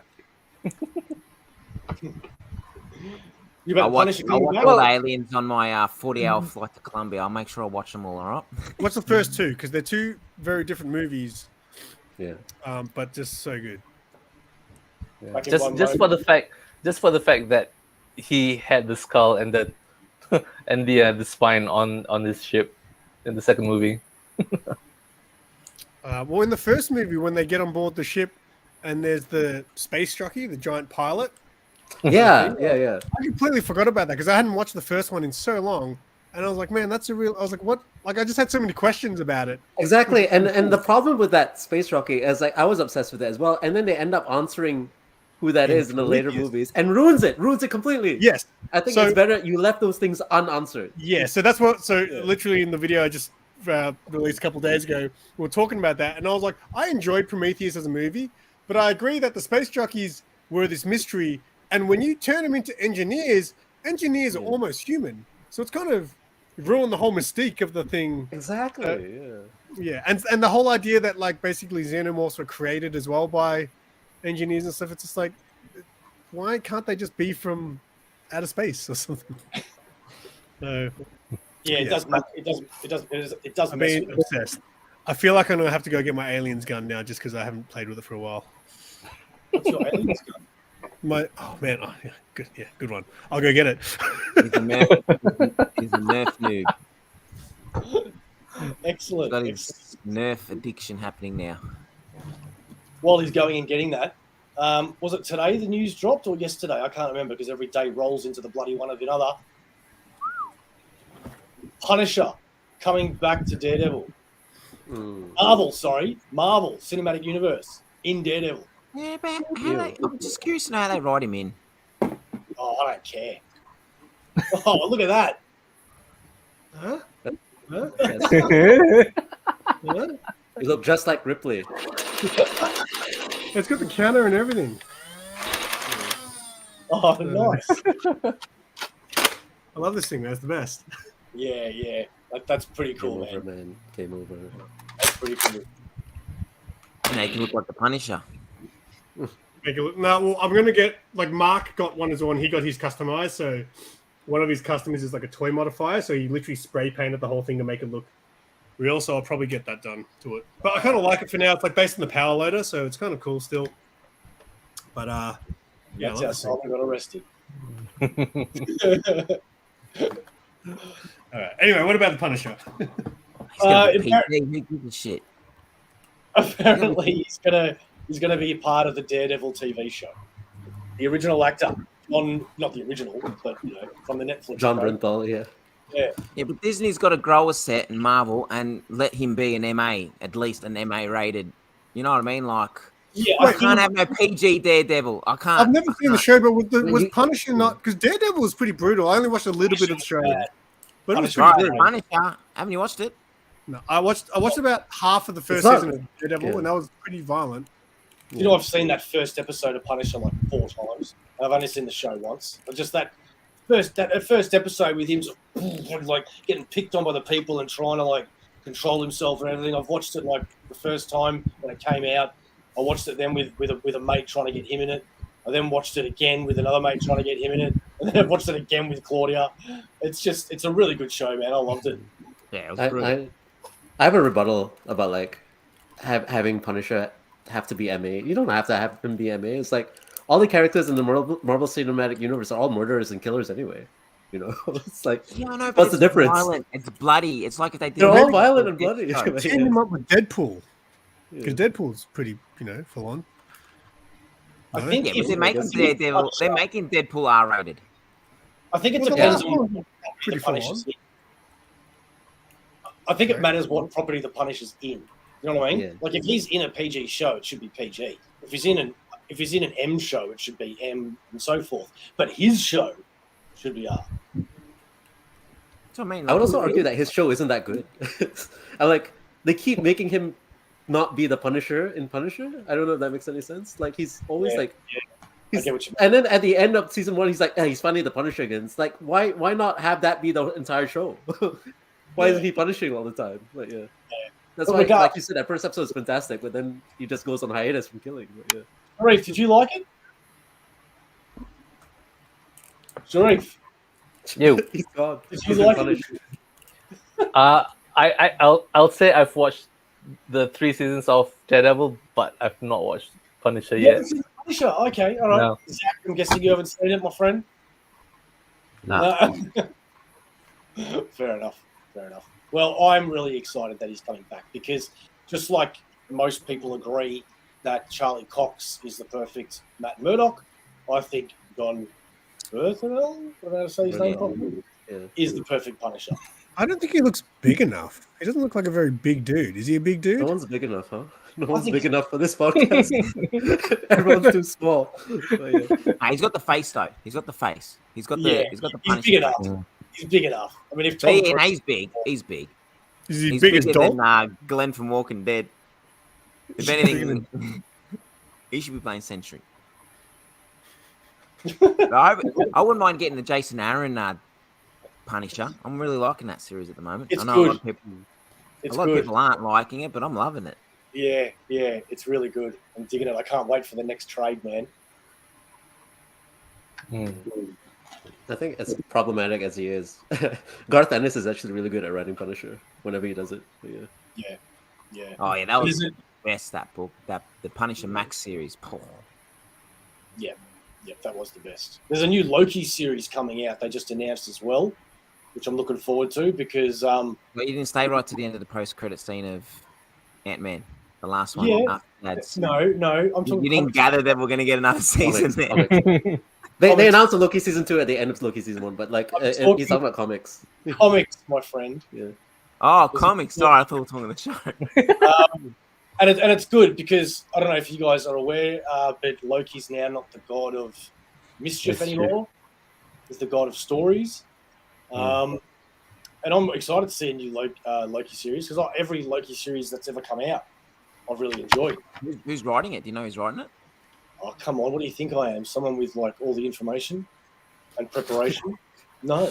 You I'll better watch punish your all back. the Aliens on my 40-hour flight to Colombia. I'll make sure I watch them all. All right. What's the first two? Because they're two very different movies, Yeah. but just so good. Back in Just one just mode. for the fact that he had the skull and the and the spine on this ship in the second movie. Well, in the first movie, when they get on board the ship, and there's the space jockey, the giant pilot. Yeah. I completely forgot about that because I hadn't watched the first one in so long, and I was like, man, that's a real. I was like, what? Like, I just had so many questions about it. Exactly. And the problem with that space rocket is like I was obsessed with it as well. And then they end up answering who that is in the later movies and ruins it completely. Yes, I think So- it's better you left those things unanswered. yeah. So that's what. So literally in the video I just released a couple of days ago, we were talking about that, and I was like, I enjoyed Prometheus as a movie, but I agree that the space jockeys were this mystery, and when you turn them into engineers are almost human. So it's kind of ruined the whole mystique of the thing. Exactly. Yeah, and the whole idea that like basically xenomorphs were created as well by engineers and stuff. It's just like, why can't they just be from outer space or something? So Yeah, it Yes. does. It does. I mess mean, with it. obsessed. I feel like I'm gonna have to go get my aliens gun now just because I haven't played with it for a while. What's your aliens gun? Good one. I'll go get it. He's a Nerf noob. Excellent. Got Excellent. his Nerf addiction happening now. while he's going and getting that, was it today the news dropped or yesterday? I can't remember because every day rolls into the bloody one of another. Punisher coming back to Daredevil. Marvel Cinematic Universe in Daredevil. Yeah, but I'm just curious to know how they write him in. Oh, I don't care. Oh, look at that. Huh? You look just like Ripley. It's got the counter and everything. Oh, nice. I love this thing, man. It's the best. Yeah. That's pretty cool, Game over, man. Game over. That's pretty cool. And they can look like the Punisher. Make it look, no, well, I'm gonna get like Mark got one as well, and he got his customized. So one of his customers is like a toy modifier, so he literally spray painted the whole thing to make it look real. So I'll probably get that done to it. But I kind of like it for now. It's like based on the power loader, so it's kind of cool still. But yeah, That's how Simon got arrested. All right. Anyway, what about the Punisher? Shit. Apparently, he's gonna be a part of the Daredevil TV show. The original actor, not the original, but from the Netflix. John show. Bernthal, yeah. Yeah, but Disney's got to grow a set in Marvel and let him be an MA, at least an MA rated. You know what I mean? Like, Yeah, I can't have no PG Daredevil. I can't. I've never seen the show, but was Punisher not? Because Daredevil was pretty brutal. I only watched a little bit of the show, but it was pretty brutal. Punisher. Haven't you watched it? No, I watched about half of the first Not- season of Daredevil, and that was pretty violent. I've seen that first episode of Punisher like 4 times. I've only seen the show once. But just that first episode with him like getting picked on by the people and trying to like control himself and everything. I've watched it like the first time when it came out. I watched it then with a mate trying to get him in it. I then watched it again with another mate trying to get him in it. And then I watched it again with Claudia. It's a really good show, man. I loved it. Yeah, it was brilliant. I have a rebuttal about like having Punisher have to be MA. You don't have to have him be MA. It's like all the characters in the Marvel Cinematic Universe are all murderers and killers anyway. It's like, Yeah, I know, but what's the difference? Violent. It's bloody. It's like if they did. They're all violent and bloody. Team him up with Deadpool, because Deadpool's pretty, full on. I No? think Yeah, if but they're making it's Daredevil. Punisher, They're making Deadpool R-rated. I think it Well, the depends last on one what pretty the full Punisher's on. in. I think it matters what property the Punisher's in. You know what I mean? Yeah. Like if he's in a PG show, it should be PG. If he's in an M show, it should be M and so forth. But his show should be R. So I mean, I would also argue that his show isn't that good. They keep making him not be the Punisher in Punisher. I don't know if that makes any sense. Like he's always I get what you mean. and then at the end of season 1, he's like, he's finally the Punisher again. It's like, why not have that be the entire show? Why isn't he punishing all the time? But that's But why, regard- like you said, that first episode is fantastic, but then he just goes on hiatus from killing. But Sharif, did you like it? Sharif, You. he's gone. did He's you been like punished. it? I'll say I've watched the 3 seasons of Daredevil, but I've not watched Punisher You yet. haven't seen Punisher? Okay, all right. No. Zach, I'm guessing you haven't seen it, my friend. No. Fair enough. Well, I'm really excited that he's coming back because just like most people agree that Charlie Cox is the perfect Matt Murdock, I think Don Berthenel, I don't know how to say his name properly, is the perfect Punisher. I don't think he looks big enough. He doesn't look like a very big dude. Is he a big dude? No one's big enough, huh? No one's big enough for this podcast. Everyone's too small. But He's got the face though. He's got the face. He's got the. Yeah, He's got the. he's big enough. He's big enough. I mean, if Tom Yeah, Cruise- he's big. He's big. Is he He's big as bigger Dolph? than Glenn from Walking Dead. If anything, he should be playing Sentry. But I wouldn't mind getting the Jason Aaron Punisher. I'm really liking that series at the moment. It's I know good. a lot of people. It's a lot good. of people aren't liking it, but I'm loving it. Yeah, it's really good. I'm digging it. I can't wait for the next trade, man. I think as problematic as he is, Garth Ennis is actually really good at writing Punisher whenever he does it. But Yeah. Oh yeah, that was Is it- the best. That book, the Punisher Max series. Oh. Yep, that was the best. There's a new Loki series coming out. They just announced as well, which I'm looking forward to because But you didn't stay right to the end of the post-credit scene of Ant-Man. The last one. Yeah. That's, No, I'm talking. you didn't gather that we're going to get another season Comics, there. comics. They announced the Loki season 2 at the end of Loki season 1, but like he's talking about comics. Comics, my friend. Yeah. Oh, comics. Sorry, I thought we were talking the show. And it's good because I don't know if you guys are aware, but Loki's now not the god of mischief anymore. He's the god of stories. And I'm excited to see a new Loki series because every Loki series that's ever come out, I've really enjoyed. Who's writing it? Do you know who's writing it? Oh, come on. What do you think I am? Someone with like all the information and preparation? No.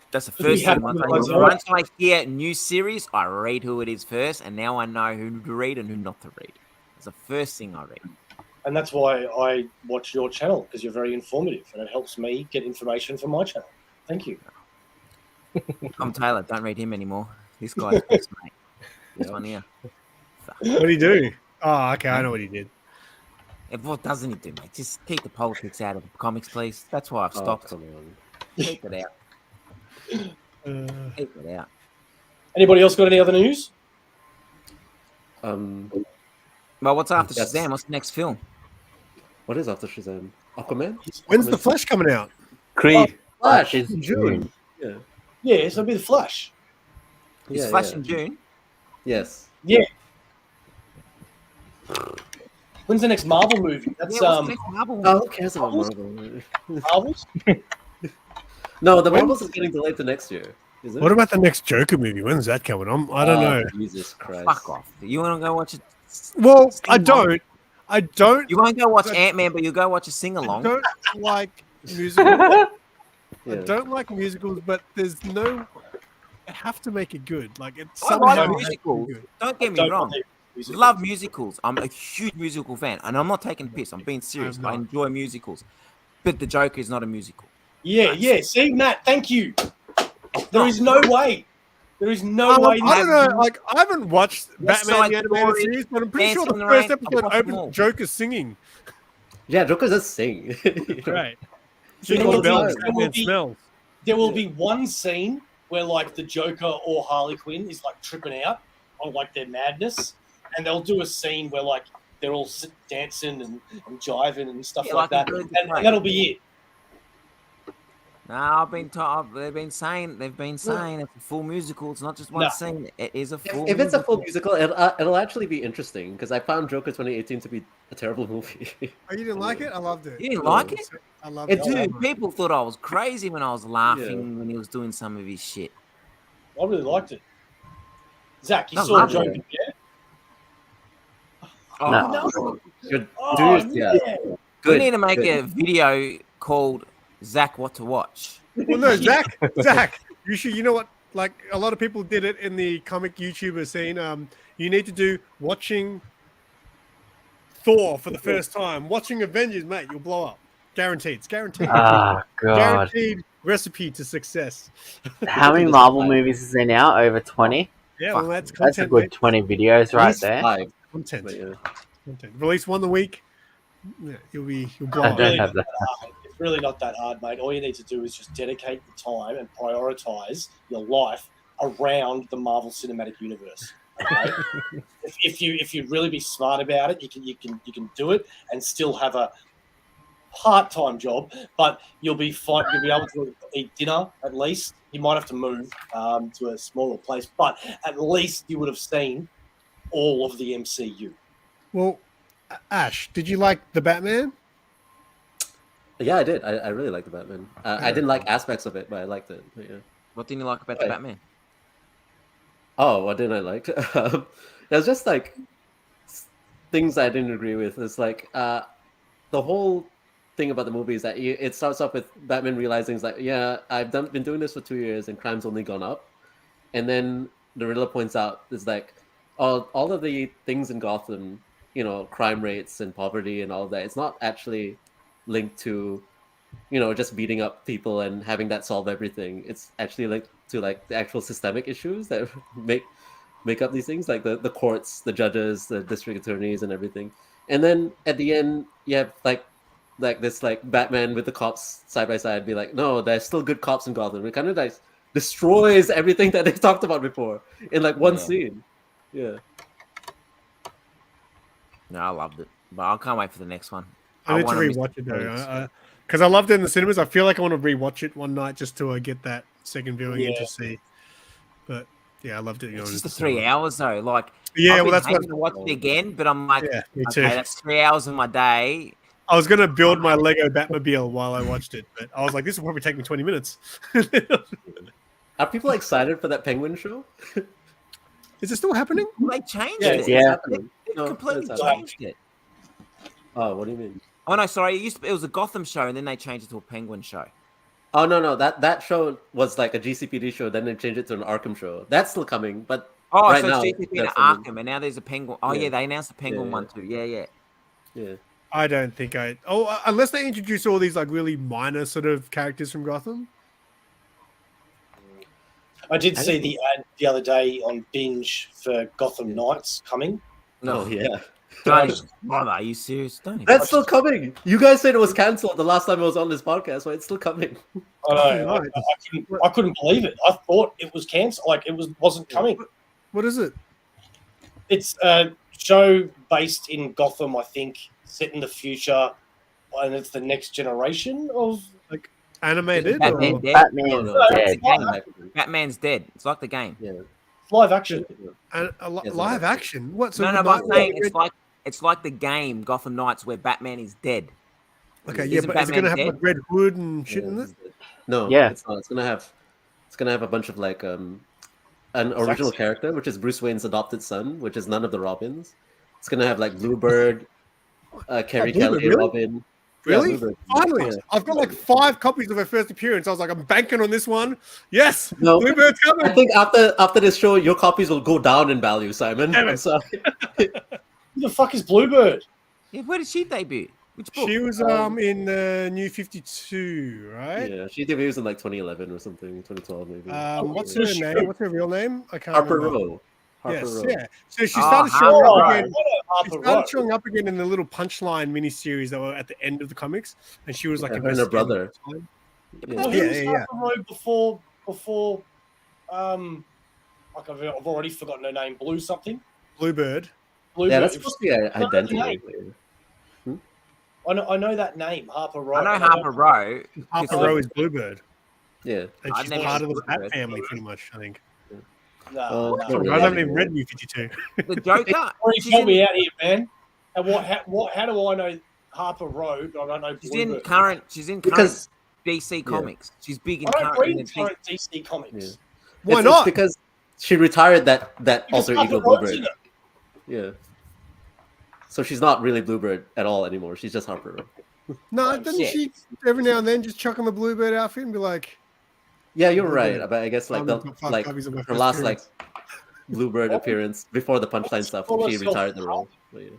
That's the first have thing. to Once I hear new series, I read who it is first, and now I know who to read and who not to read. It's the first thing I read. And that's why I watch your channel because you're very informative and it helps me get information for my channel. Thank you. I'm Taylor. Don't read him anymore. This guy's best mate. This one here. What did he do? Oh, okay, I know what he did. What doesn't he do, mate? Just keep the politics out of the comics, please. That's why I've stopped. Come on. Keep it out. Keep it out. Anybody else got any other news? Well, what's after Yes. Shazam? What's the next film? What is after Shazam? Aquaman? When's the Flash coming out? Creed. Flash is in June. Yeah. Yeah, so it'll be the Flash. Is Yeah, Flash yeah. in June? Yes. Yeah. When's the next Marvel movie? That's Yeah, what's the next Marvel one? Oh, who cares about Marvel? Marvel's. No, the Marvels is getting delayed to next year. Is it? What about the next Joker movie? When's that coming? I don't know. Jesus Christ. Fuck off. You want to go watch it? Well, I don't. You won't go watch I- Ant-Man, but you'll go watch a I sing-along. don't like musicals. Yeah. I don't like musicals, but there's no. I have to make it good. Like it's I somehow like has to be musicals. good. Don't get me Don't wrong. believe musicals. Love musicals. I'm a huge musical fan, and I'm not taking piss. I'm being serious. I'm I not. enjoy musicals, but the Joker is not a musical. Yeah. See, Matt, thank you. There is no way. There is no way. I don't know. Like I haven't watched West Batman Side the animated Story, series, but I'm pretty sure Dancing the in the first Rain, episode I've watched them opens all. with Joker singing. Yeah, Joker does sing. Right. There Jingle will be- bells, there will Batman be- smells. There will be one scene where like the Joker or Harley Quinn is like tripping out on like their madness, and they'll do a scene where like they're all dancing and jiving and stuff Yeah, like like that, a and bird play. that'll be it. No, I've been told. They've been saying it's a full musical. It's not just one No. scene. It is a full. If it's a full musical, it'll actually be interesting because I found Joker 2018 to be a terrible movie. Oh, you didn't like it? I loved it. You didn't like it? I loved It it. Dude, people thought I was crazy when I was laughing when he was doing some of his shit. I really liked it. Zach, you No, saw lovely. Joker, yeah? Oh, No. Good. Oh, Dude, yeah. we Good. need to make good. a video called Zach What to Watch. Well, no, Zach, you should. You know what? Like a lot of people did it in the comic YouTuber scene. You need to do watching Thor for the first time, watching Avengers, mate. You'll blow up, guaranteed. It's guaranteed. Ah, God. Guaranteed recipe to success. How many Marvel movies is there now? Over 20? Yeah, Fuck. well, that's That's a content. good mate. 20 videos At right least there. 5, Content. but yeah. Content. Release one a week. Yeah, you'll blow I up. don't have that. It's really not that hard, mate. All you need to do is just dedicate the time and prioritize your life around the Marvel Cinematic Universe. Okay? if you really be smart about it, you can do it and still have a part-time job, but you'll be fine. You'll be able to eat dinner at least. You might have to move to a smaller place, but at least you would have seen all of the MCU. Well, Ash, did you like the Batman? Yeah, I did. I really liked the Batman. I didn't like aspects of it, but I liked it. But yeah. What didn't you like about the Batman? Oh, what didn't I like? There's just like things I didn't agree with. It's like the whole thing about the movie is that it starts off with Batman realizing it's like, yeah, been doing this for 2 years and crime's only gone up, and then the Riddler points out is like, all of the things in Gotham, you know, crime rates and poverty and all of that, it's not actually linked to, you know, just beating up people and having that solve everything. It's actually linked to like the actual systemic issues that make up these things, like the courts, the judges, the district attorneys, and everything. And then at the end, you have like this like Batman with the cops side by side, be like, no, there's still good cops in Gotham. It kind of like destroys everything that they talked about before in like one scene. Yeah. No, I loved it, but I can't wait for the next one. I need to wanna miss rewatch the it though, points. because I loved it in the cinemas. I feel like I want to rewatch it one night just to get that second viewing and Yeah. to see. But yeah, I loved it. It's just the the 3 cinema. hours though. Like, Yeah, I've well, been that's what. hating to watch it again, but I'm like, Yeah, me too. okay, that's 3 hours of my day. I was gonna build my Lego Batmobile while I watched it, but I was like, this will probably take me 20 minutes. Are people excited for that Penguin show? Is it still happening? They changed Yeah, it. it's Yeah. happening. They No, completely it's happening. changed it. Oh, what do you mean? Oh no, sorry. It was a Gotham show, and then they changed it to a Penguin show. Oh no, that show was like a GCPD show. Then they changed it to an Arkham show. That's still coming, but Oh, right so now it's GCP they're and filming- Arkham, and now there's a Penguin. Oh yeah, Yeah. they announced the Penguin Yeah, one too. Yeah. yeah. I don't think I. Oh, unless they introduce all these like really minor sort of characters from Gotham. I did see the ad the other day on Binge for Gotham Knights coming. No, Oh yeah, don't even bother. Are you serious? Don't even. that's still coming. You guys said it was cancelled the last time I was on this podcast, but it's still coming. I know. Nice. I couldn't believe it. I thought it was cancelled. Like wasn't coming. What is it? It's a show based in Gotham, I think, set in the future, and it's the next generation of. Animated? Batman Or... dead. Batman's No, It's dead. a game. Batman's dead. It's like the game. Yeah, Live action. Live live action? What? So No, but I'm saying Red- it's like the game Gotham Knights where Batman is dead. Okay, yeah, Isn't but is it going to have Batman like Red Hood and shit Yeah, in it? No, Yeah. it's not. It's gonna have a bunch of like an original character, which is Bruce Wayne's adopted son, which is none of the Robins. It's gonna have like Bluebird, Carrie Bluebird, Kelly, really? Robin. Really? Yeah, Bluebird. Finally, Yeah. I've got like 5 copies of her first appearance. I was like, I'm banking on this one. Yes, No, Bluebird's I coming. think after this show, your copies will go down in value, Simon. Damn it. I'm sorry. Who the fuck is Bluebird? Yeah, where did she debut? Which book? She was in the New 52, right? Yeah, she debuted in like 2011 or something, 2012 maybe. What's her name? What's her real name? I can't Harper remember. Row. Harper Yes, Row. yeah. So she Oh, started showing Oh, up right. again. What a She Harper started Row. showing up again in the little Punchline miniseries that were at the end of the comics, and she was like Yeah, her and her investigating brother. at the time. Well, Yeah. who was Yeah. Harper Row before like I've already forgotten her name. Blue something. Bluebird. Bluebird. Yeah, that's supposed to be an What's her identity. name? I know that name, Harper Row. I know Harper Row. Harper Oh. Row is Bluebird, Yeah. and I've she's never part of the seen Bat Bluebird. family, pretty much. I think. No, Oh, no. yeah. I haven't even read New 52. The Joker. Sorry, She's help in, me out here, man. And how do I know Harper Row, but I don't know she's in Bluebird? current. She's in current Because DC comics. She's big in I don't current. in read the current DC comics. Yeah. Why it's not? because she retired that Because alter Harper ego Row's Bluebird. in it. Yeah. So she's not really Bluebird at all anymore. She's just Harper Row. No, Oh, doesn't shit. she every now and then just chuck on the Bluebird outfit and be like, Yeah, you're Bluebird. right. But I guess like "I'm the gonna put 5 like copies of my her first last like appearance." Bluebird appearance before the punchline What's stuff, call she herself retired the role. Harper? But yeah.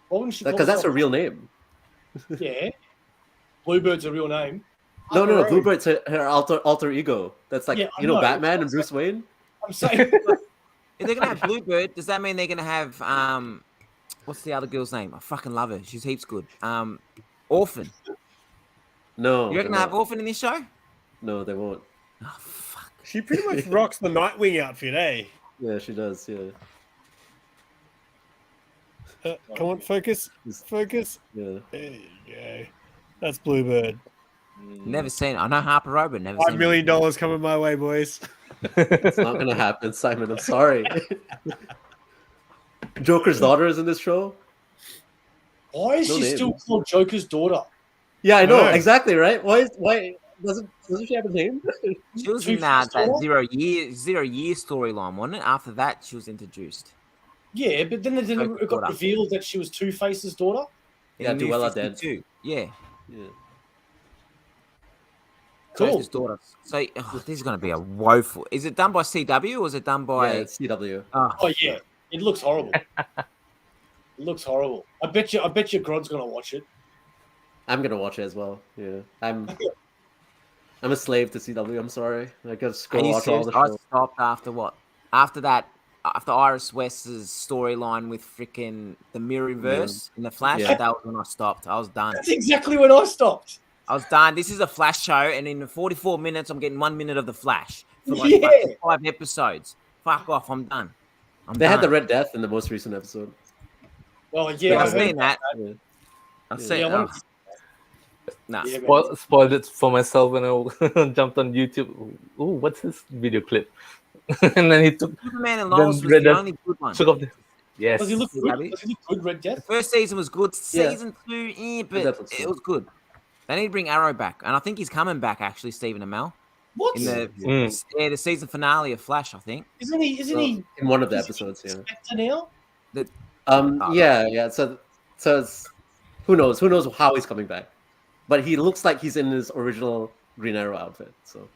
Why wouldn't she call Because that's her herself- real name. Yeah. Bluebird's a real name. No, Harper Row. Bluebird's her alter ego. That's like Yeah, I you know know. Batman and Bruce Wayne. I'm saying If they're gonna have Bluebird, does that mean they're gonna have what's the other girl's name? I fucking love her. She's heaps good. Orphan. No, You reckon they they have won't. Orphan in this show? No, they won't. Oh fuck. She pretty much rocks the Nightwing outfit, eh? Yeah, she does. Yeah, Come on, focus. Focus. yeah. There you go. That's Bluebird. Never seen it. I know Harper Row, but never $5 seen it. million coming my way, boys. It's not gonna happen, Simon. I'm sorry. Joker's daughter is in this show. why is No she name. still called Joker's daughter? Yeah, I know No. exactly right. Why doesn't she have a name? She was Two in that Face 0 year storyline, wasn't it? After that, she was introduced. Yeah, but then it Joker's got daughter. revealed that she was Two-Face's daughter. Yeah, In New Duella 52. Yeah, Yeah. Cool. Joker's daughter. So this is going to be a woeful. Is it done by CW or is it done by? Yeah, it's CW. Oh yeah, it looks horrible. It looks horrible. I bet you Grodd's gonna watch it. I'm gonna watch it as well. Yeah, I'm a slave to CW. I'm sorry. I gotta Are go you watch all serious? the I shows. stopped after what? After that, after Iris West's storyline with freaking the Mirrorverse in the Flash, Yeah. that was when I stopped. I was done. That's exactly when I stopped. I was done. This is a Flash show, and in 44 minutes, I'm getting 1 minute of the Flash for like Yeah. fucking 5 episodes. Fuck off. I'm done. They had the Red Death in the most recent episode. Oh yeah, I've seen that. Yeah. I've Yeah, seen. I Oh, wanted nah. Yeah, man. Spoiled it for myself when I jumped on YouTube. Ooh, what's this video clip? And then he took Superman and then Lois was Red the Death only good one. took off the yes. Does he look See, good? Gabby? Does he look good, Red The Death? first season was good. Season 2, but Death was it good. was good. They need to bring Arrow back, and I think he's coming back actually. Stephen Amell What? in the Mm. the season finale of Flash, I think. Isn't he? Isn't Well, he? in one of the is he episodes? Yeah. Inspector now? Yeah. So it's who knows? Who knows how he's coming back? But he looks like he's in his original Green Arrow outfit. So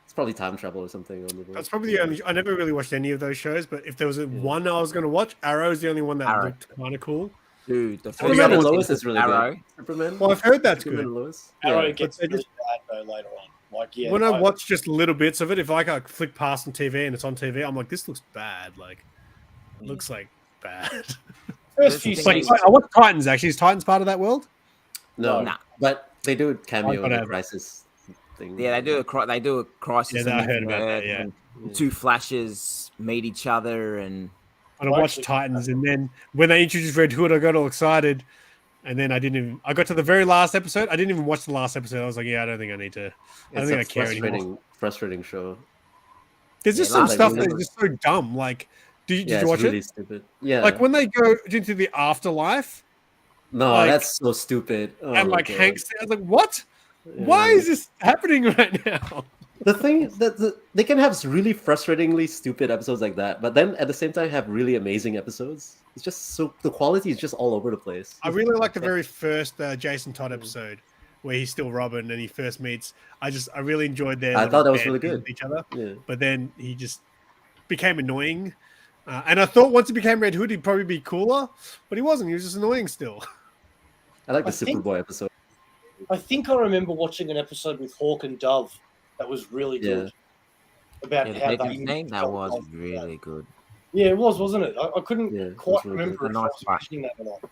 it's probably time travel or something on the board. That's probably the only. I never really watched any of those shows, but if there was one I was going to watch, Arrow is the only one that Arrow. looked kind of cool. Dude, the Superman other and ones Lois is really Arrow. good. Superman. Well, I've heard that's Superman good. and Lois. Arrow Yeah. gets But they really bad though later on. Like When I watch just little bits of it, if I flick past on TV and it's on TV, I'm like, this looks bad. Like, it looks like bad. first few It's Like, seasons, I watch Titans. Actually, is Titans part of that world? No, Nah. but they do cameo in the whatever. Crisis thing. Yeah, they do a crisis. Yeah, I on heard about Earth, that, yeah. and two Flashes meet each other, and And I watched Titans, and then when they introduced Red Hood, I got all excited. And then I didn't even. I got to the very last episode. I didn't even watch the last episode. I was like, yeah, I don't think I need to. I don't think I care anymore. Frustrating show. There's just Yeah, some like stuff really- that's just so dumb. Like, did Yeah, you watch it's really it? stupid. Yeah. Like when they go into the afterlife no, like- that's so stupid. Oh and my like God. Hank says, like, what? Yeah. Why is this happening right now? The thing is that they can have really frustratingly stupid episodes like that, but then at the same time have really amazing episodes. It's just so the quality is just all over the place. I really like the very first Jason Todd episode where he's still Robin and he first meets. I really enjoyed their. I little thought that was banter really good. with each other, Yeah. but then he just became annoying. And I thought once he became Red Hood, he'd probably be cooler, but he wasn't. He was just annoying still. I like the I think- Superboy episode. I think I remember watching an episode with Hawk and Dove that was really good. About yeah, the how Patriots they name that was really good. Yeah, it was, wasn't it? I couldn't Yeah, it quite was really remember good. if A I nice was fight. watching that or not.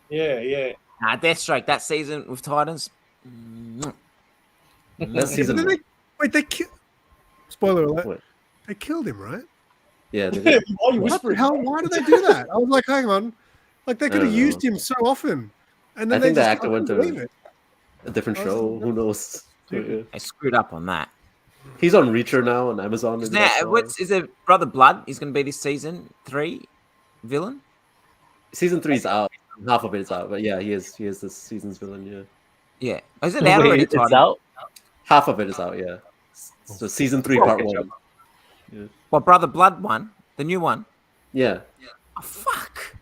Yeah. Deathstroke that season with Titans. That season. They killed. Spoiler alert. What? They killed him, right? Yeah, they Why did. are you What the whispering? hell? Why did they do that? I was like, hang on. Like they I could don't have used him so often, and then I they think the just actor went to- believe it. a different I was show. like, Who knows? Stupid. I screwed up on that. He's on Reacher now on Amazon. Is it Brother Blood? He's going to be this season 3 villain. Season 3's out. Half of it's out, but yeah, he is this season's villain. Yeah, Yeah. Oh, is it out already? It's Todd? out. half of it is out. Yeah, so season 3 part 1. Well, Brother Blood one, the new one. Yeah. Oh, fuck.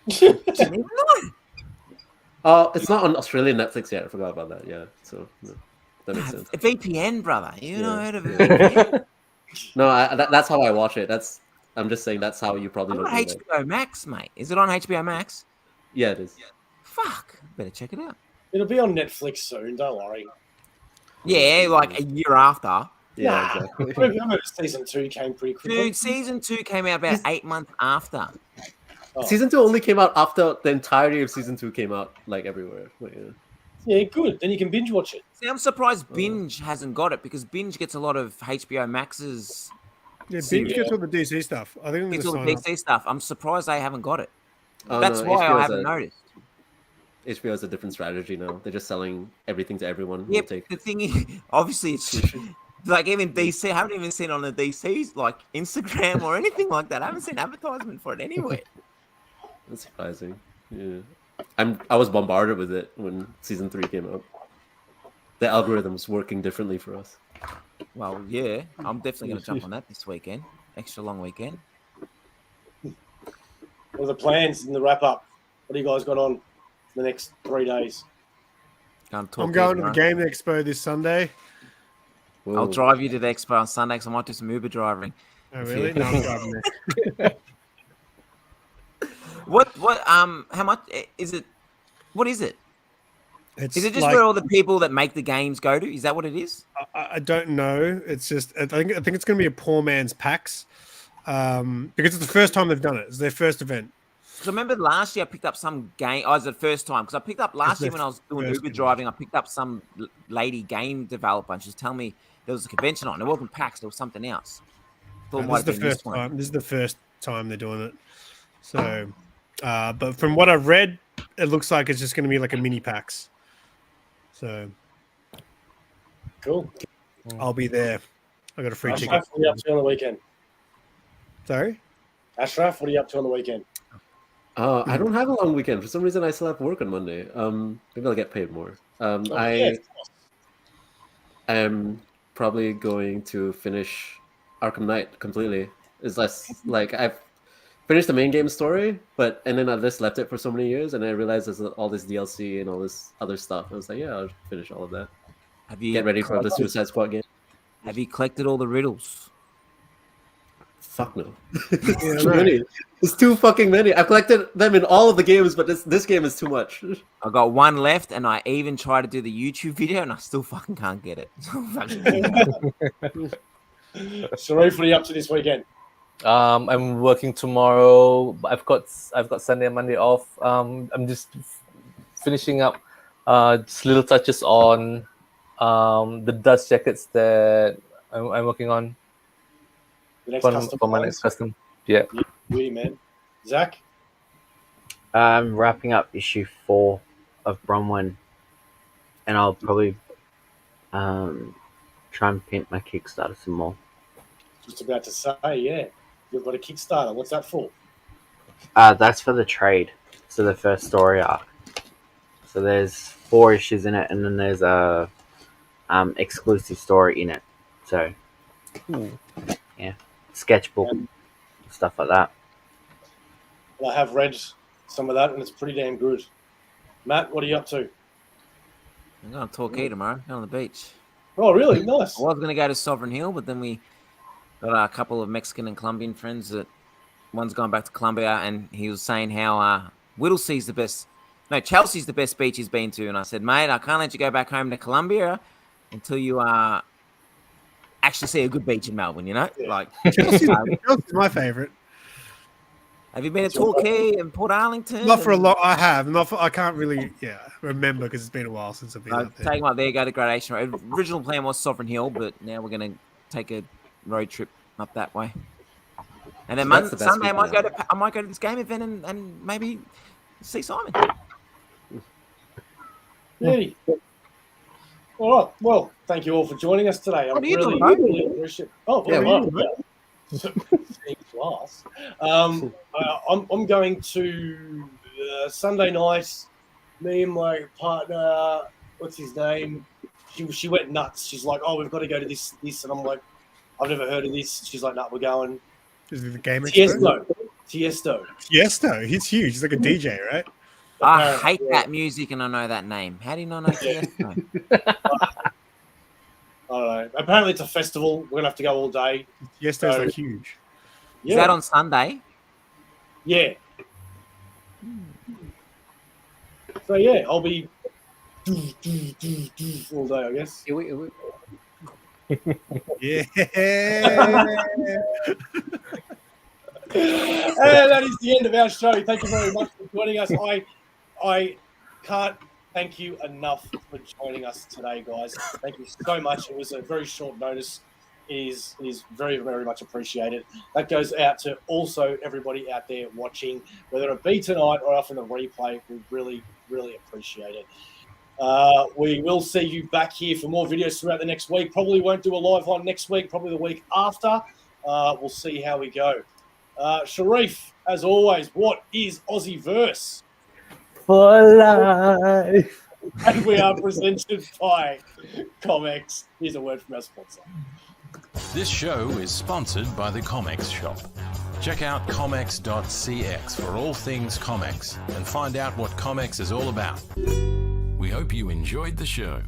Didn't even know. It's not on Australian Netflix yet. I forgot about that. Yeah, so that makes sense. A VPN, brother. You know, Yeah. heard of a VPN? No, that's how I watch it. I'm just saying that's how you probably I'm don't on do that. HBO Max, mate. Is it on HBO Max? Yeah, it is. Fuck. Better check it out. It'll be on Netflix soon. Don't worry. Yeah, like a year after. Yeah, Nah. exactly. I remember season 2 came pretty quickly. Dude, season 2 came out about 8 months after. Oh. Season 2 only came out after the entirety of season 2 came out, like everywhere. Like, yeah. Yeah, good. Then you can binge watch it. See, I'm surprised Binge hasn't got it because Binge gets a lot of HBO Max's Yeah, See, Binge gets all the DC stuff. I think I'm going gets to all the sign up. DC stuff. I'm surprised they haven't got it. Oh, That's no, why I HBO's haven't noticed. HBO has a different strategy now. They're just selling everything to everyone. Yep. The thing is, obviously, it's like even DC. I haven't even seen on the DC's like Instagram or anything like that. I haven't seen advertisement for it anywhere. That's surprising. Yeah, I was bombarded with it when season 3 came out. The algorithm's working differently for us. Well, yeah, I'm definitely going to jump on that this weekend. Extra long weekend. What are the plans in the wrap up? What do you guys got on for the next 3 days? I'm going to the Game Expo this Sunday. Whoa. I'll drive you to the expo on Sunday because I might do some Uber driving. Oh, really? No, I'm driving there. How much is it? What is it? It's Is it just like, where all the people that make the games go to? Is that what it is? I don't know. It's just I think it's going to be a poor man's PAX because it's the first time they've done it. It's their first event. Because I remember last year I picked up some game. Oh, it was the first time because I picked up last year when I was doing first Uber game. driving. I picked up some lady game developer and she was telling me there was a convention on. It wasn't PAX. There was something else. Thought it This might is the have been this first one. time. This is the first time they're doing it. So But from what I've read, it looks like it's just going to be like a mini PAX. So Cool. I'll be there. I got a free ticket. Ashraf, what are you up to on the weekend? Sorry? Ashraf, what are you up to on the weekend? I don't have a long weekend. For some reason, I still have work on Monday. Maybe I'll get paid more. I am probably going to finish Arkham Knight completely. It's less like I've finished the main game story, and then I just left it for so many years, and I realized there's all this DLC and all this other stuff. I was like, yeah, I'll finish all of that. Get ready for the Suicide Squad game. Have you collected all the riddles? Fuck no. It's too many. It's too fucking many. I've collected them in all of the games, but this game is too much. I got one left, and I even tried to do the YouTube video, and I still fucking can't get it. Sharif, what are you up to this weekend? I'm working tomorrow. I've got Sunday and Monday off. I'm just finishing up just little touches on the dust jackets that I'm working on for my next custom. Yeah. Yeah, man. Zach? I'm wrapping up issue 4 of Bronwyn, and I'll probably try and pimp my Kickstarter some more. Just about to say, yeah. You've got a Kickstarter. What's that for? That's for the trade. So the first story arc. So there's 4 issues in it, and then there's a exclusive story in it. So yeah, sketchbook, stuff like that. Well, I have read some of that, and it's pretty damn good. Matt, what are you up to? I'm going to Torquay tomorrow, on the beach. Oh, really? Nice. I was going to go to Sovereign Hill, but then we got a couple of Mexican and Colombian friends that one's gone back to Colombia, and he was saying how Whittlesea's the best. No, Chelsea's the best beach he's been to. And I said, mate, I can't let you go back home to Colombia until you actually see a good beach in Melbourne, you know? Yeah. Like, Chelsea's my favorite. have you been to Torquay and Port Arlington? Not for a lot. I have. I can't really remember because it's been a while since I've been up there. Take them up there, go to Gradation Road. Original plan was Sovereign Hill, but now we're going to take a road trip up that way. And then So that's the best Sunday, weekend I might go to this game event and maybe see Simon. Yeah. All right. Well, thank you all for joining us today. What are you doing, bro? really appreciate. Oh, Yeah, well, class. I'm going to Sunday night. Me and my partner, what's his name? She went nuts. She's like, "Oh, we've got to go to this," and I'm like, "I've never heard of this." She's like, "No, we're going." Is it the game? Tiesto. Tiesto. He's huge. He's like a DJ, right? I hate that music, and I know that name. How do you not know Tiesto? I don't know. Apparently, it's a festival. We're gonna have to go all day. Tiesto's like huge. Yeah. Is that on Sunday? Yeah. So yeah, I'll be all day, I guess. Yeah. And that is the end of our show. Thank you very much for joining us. I can't thank you enough for joining us today, guys. Thank you so much. It was a very short notice. It is very, very much appreciated. That goes out to also everybody out there watching, whether it be tonight or after the replay. We really, really appreciate it. We will see you back here for more videos throughout the next week. Probably won't do a live one next week, probably the week after. We'll see how we go. Sharif, as always, what is AussieVerse? For life. And we are presented by Comx. Here's a word from our sponsor. This show is sponsored by the Comx shop. Check out comx.cx for all things Comx and find out what Comx is all about. We hope you enjoyed the show.